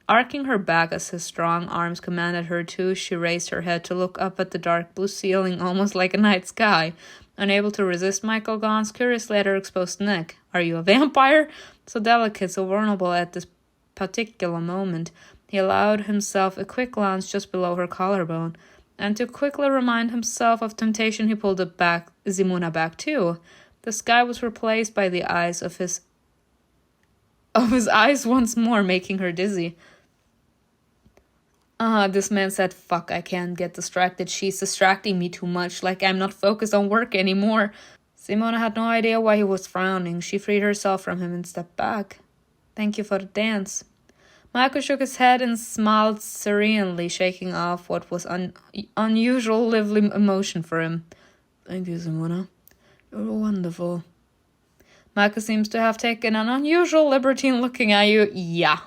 Arcing her back as his strong arms commanded her to, she raised her head to look up at the dark blue ceiling, almost like a night sky. Unable to resist, Michael glanced curiously at her exposed neck. Are you a vampire? So delicate, so vulnerable at this particular moment. He allowed himself a quick glance just below her collarbone, and to quickly remind himself of temptation, he pulled Simona back too. The sky was replaced by the eyes of his eyes once more, making her dizzy. This man said, fuck, I can't get distracted. She's distracting me too much, like I'm not focused on work anymore. Simona had no idea why he was frowning. She freed herself from him and stepped back. Thank you for the dance. Michael shook his head and smiled serenely, shaking off what was unusual lively emotion for him. Thank you, Simona. You're wonderful. Michael seems to have taken an unusual liberty in looking at you. Yeah,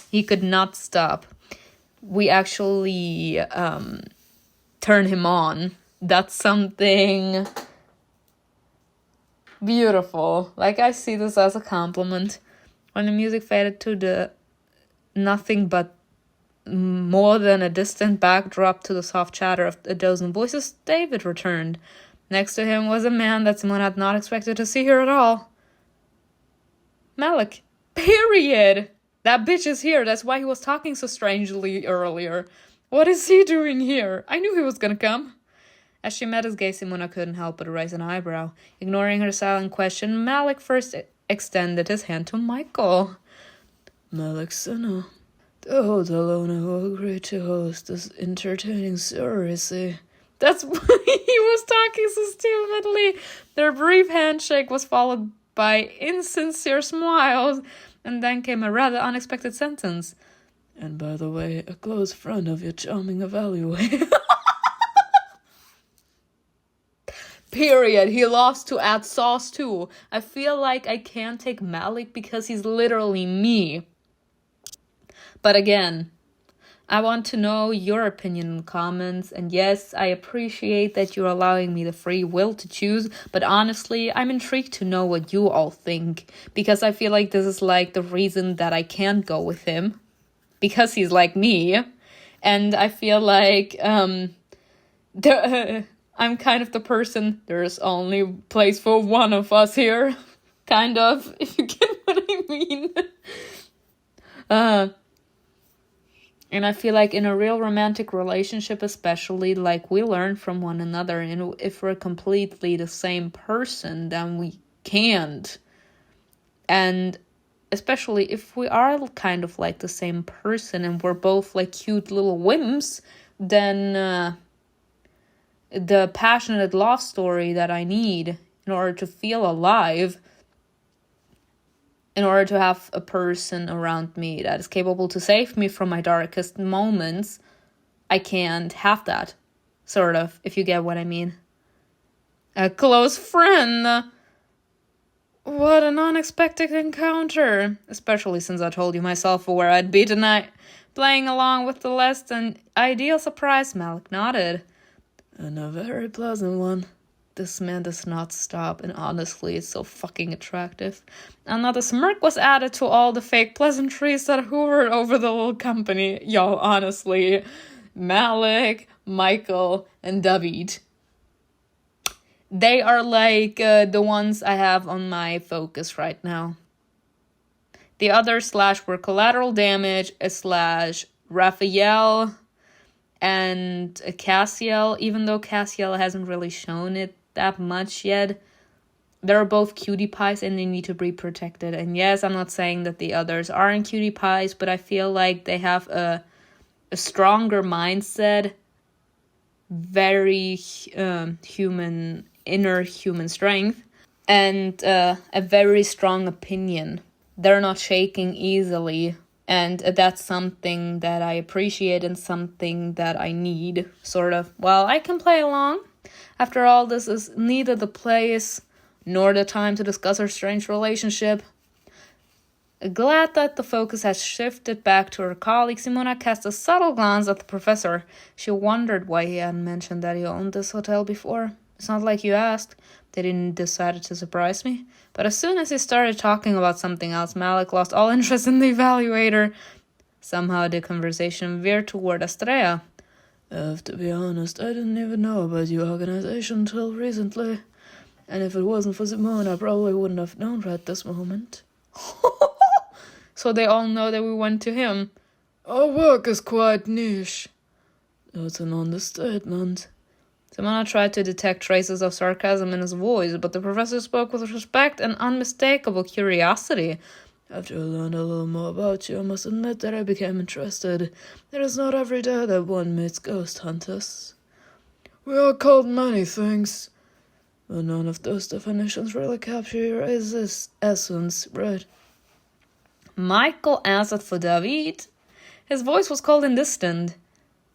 he could not stop. We actually turn him on. That's something beautiful. Like, I see this as a compliment. When the music faded to the nothing but more than a distant backdrop to the soft chatter of a dozen voices, David returned. Next to him was a man that Simone had not expected to see here at all. Malek. Period. That bitch is here. That's why he was talking so strangely earlier. What is he doing here? I knew he was gonna come. As she met his gaze, Simona couldn't help but raise an eyebrow. Ignoring her silent question, Malek first extended his hand to Michael. Malek Sana, the hotel owner who agreed to host this entertaining service. That's why he was talking so stupidly. Their brief handshake was followed by insincere smiles, and then came a rather unexpected sentence. And by the way, a close friend of your charming evaluator. Period. He loves to add sauce too. I feel like I can't take Malek because he's literally me. But again, I want to know your opinion in the comments. And yes, I appreciate that you're allowing me the free will to choose. But honestly, I'm intrigued to know what you all think. Because I feel like this is like the reason that I can't go with him. Because he's like me. And I feel like I'm kind of the person, there's only place for one of us here. Kind of, if you get what I mean. And I feel like in a real romantic relationship especially, like, we learn from one another. And if we're completely the same person, then we can't. And especially if we are kind of like the same person and we're both like cute little wimps, then the passionate love story that I need in order to feel alive, in order to have a person around me that is capable to save me from my darkest moments, I can't have that, sort of, if you get what I mean. A close friend. What an unexpected encounter, especially since I told you myself where I'd be tonight. Playing along with the less than ideal surprise, Malek nodded. And a very pleasant one. This man does not stop, and honestly, it's so fucking attractive. Another smirk was added to all the fake pleasantries that hovered over the little company. Yo, honestly, Malek, MIKAEL, and David. They are like the ones I have on my focus right now. The others / were collateral damage / Raphael and CASSIEL, even though CASSIEL hasn't really shown it that much yet. They're both cutie pies and they need to be protected. And yes, I'm not saying that the others aren't cutie pies, but I feel like they have a stronger mindset, very inner human strength, and a very strong opinion. They're not shaking easily. And that's something that I appreciate and something that I need, sort of. Well, I can play along. After all, this is neither the place nor the time to discuss our strange relationship. Glad that the focus has shifted back to her colleague, Simona cast a subtle glance at the professor. She wondered why he hadn't mentioned that he owned this hotel before. It's not like you asked. They didn't decide to surprise me. But as soon as he started talking about something else, Malek lost all interest in the evaluator. Somehow the conversation veered toward Astrea. I have to be honest, I didn't even know about your organization until recently. And if it wasn't for Simone, I probably wouldn't have known right this moment. So they all know that we went to him. Our work is quite niche. That's an understatement. Simona tried to detect traces of sarcasm in his voice, but the professor spoke with respect and unmistakable curiosity. After I learned a little more about you, I must admit that I became interested. It is not every day that one meets ghost hunters. We are called many things. But none of those definitions really capture your essence, right? MIKAEL answered for David. His voice was cold and distant.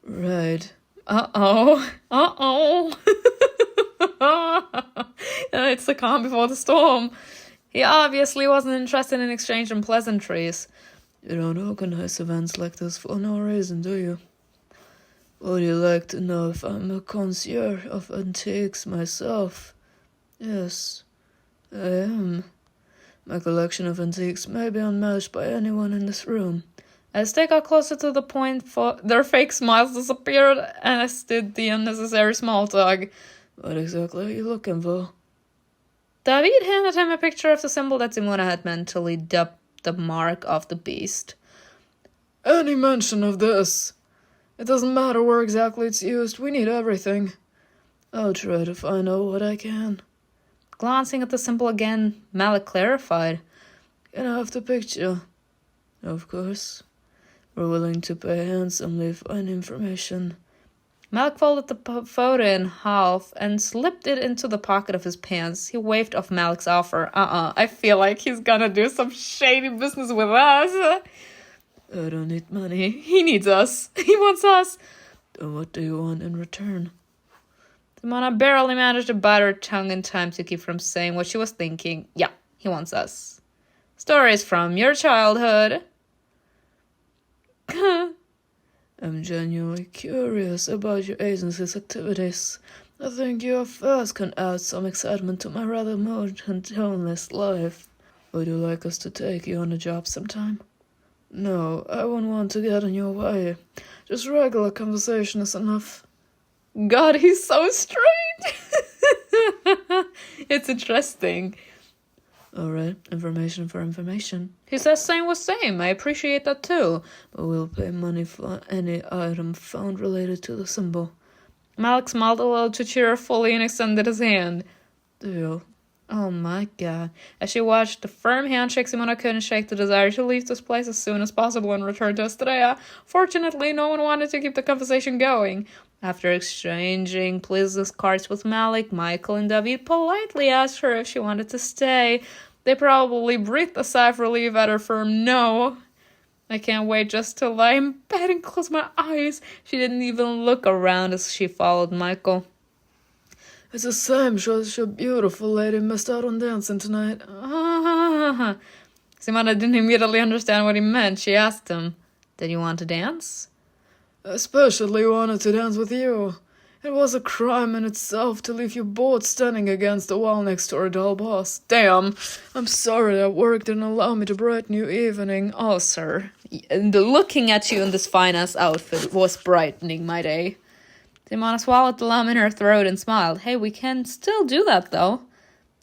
Right. Uh-oh. It's the calm before the storm. He obviously wasn't interested in exchanging pleasantries. You don't organize events like this for no reason, do you? Would you like to know if I'm a connoisseur of antiques myself? Yes, I am. My collection of antiques may be unmatched by anyone in this room. As they got closer to the point, their fake smiles disappeared, as did the unnecessary small talk. What exactly are you looking for? David handed him a picture of the symbol that Simona had mentally dubbed the mark of the beast. Any mention of this. It doesn't matter where exactly it's used. We need everything. I'll try to find out what I can. Glancing at the symbol again, Malek clarified. Can I have the picture? Of course. We're willing to pay handsomely for any information. Malek folded the photo in half and slipped it into the pocket of his pants. He waved off Malek's offer. I feel like he's gonna do some shady business with us. I don't need money. He needs us. He wants us. Then what do you want in return? Simona barely managed to bite her tongue in time to keep from saying what she was thinking. Yeah, he wants us. Stories from your childhood. I'm genuinely curious about your agency's activities. I think your affairs can add some excitement to my rather monotonous life. Would you like us to take you on a job sometime? No, I wouldn't want to get in your way. Just regular conversation is enough. God, he's so straight. It's interesting. Alright, information for information. He says same was same. I appreciate that too. But we'll pay money for any item found related to the symbol. Malek smiled a little too cheerfully and extended his hand. Deal. Oh my god. As she watched the firm handshake, Simona couldn't shake the desire to leave this place as soon as possible and return to Astrea. Fortunately, no one wanted to keep the conversation going. After exchanging business cards with Malek, MIKAEL and David politely asked her if she wanted to stay. They probably breathed a sigh of relief at her firm no. I can't wait just to lie in bed and close my eyes. She didn't even look around as she followed MIKAEL. It's a shame such a beautiful lady missed out on dancing tonight. Simona didn't immediately understand what he meant. She asked him, "Did you want to dance?" I especially wanted to dance with you. It was a crime in itself to leave you both standing against the wall next to our doll boss. Damn, I'm sorry that work didn't allow me to brighten your evening. Oh, sir. Looking at you in this fine-ass outfit was brightening my day. Simona swallowed the lump in her throat and smiled. Hey, we can still do that, though.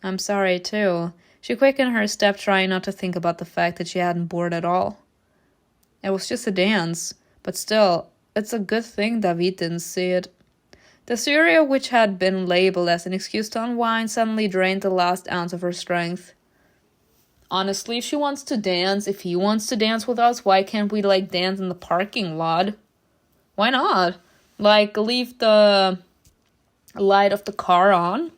I'm sorry, too. She quickened her step, trying not to think about the fact that she hadn't bored at all. It was just a dance, but still, it's a good thing David didn't see it. The Syria, which had been labeled as an excuse to unwind, suddenly drained the last ounce of her strength. Honestly, if she wants to dance, if he wants to dance with us, why can't we, dance in the parking lot? Why not? Leave the light of the car on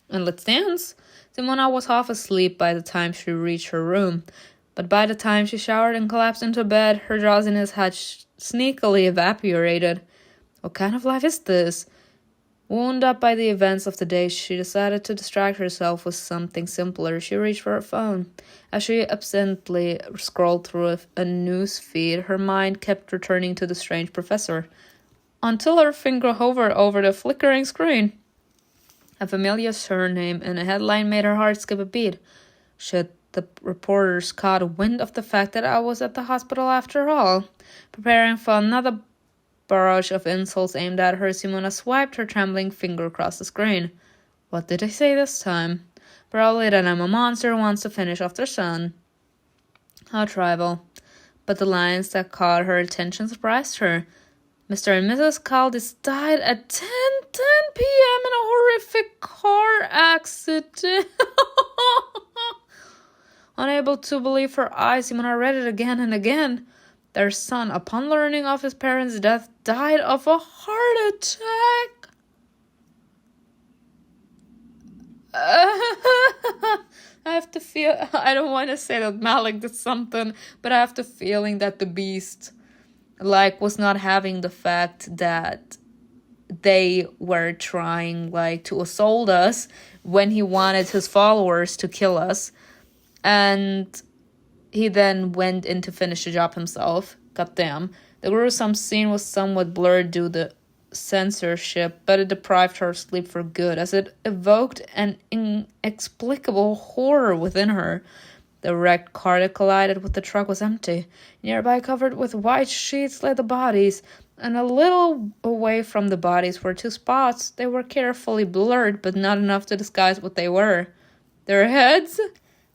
and let's dance. Simona was half asleep by the time she reached her room, but by the time she showered and collapsed into bed, her drowsiness had sneakily evaporated. What kind of life is this? Wound up by the events of the day, she decided to distract herself with something simpler. She reached for her phone. As she absently scrolled through a news feed, her mind kept returning to the strange professor, until her finger hovered over the flickering screen. A familiar surname and a headline made her heart skip a beat. Should the reporters caught wind of the fact that I was at the hospital after all? Preparing for another barrage of insults aimed at her, Simona swiped her trembling finger across the screen. What did I say this time? Probably that I'm a monster who wants to finish off their son. How trivial. But the lines that caught her attention surprised her. Mr. and Mrs. Caldis died at 10 p.m. in a horrific car accident. Unable to believe her eyes, Simona read it again and again. Their son, upon learning of his parents' death, died of a heart attack. I don't want to say that Malek did something, but I have the feeling that the beast was not having the fact that they were trying to assault us when he wanted his followers to kill us, and he then went in to finish the job himself. Goddamn. The gruesome scene was somewhat blurred due to censorship, but it deprived her of sleep for good, as it evoked an inexplicable horror within her. The wrecked car that collided with the truck was empty. Nearby, covered with white sheets, lay the bodies, and a little away from the bodies were two spots. They were carefully blurred, but not enough to disguise what they were. Their heads?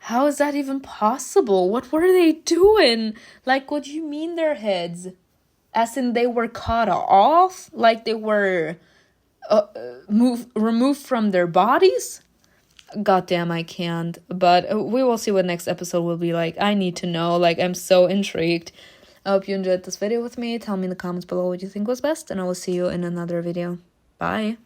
How is that even possible? What were they doing? What do you mean their heads? As in they were cut off? They were removed from their bodies? Goddamn, I can't. But we will see what next episode will be like. I need to know. I'm so intrigued. I hope you enjoyed this video with me. Tell me in the comments below what you think was best, and I will see you in another video. Bye.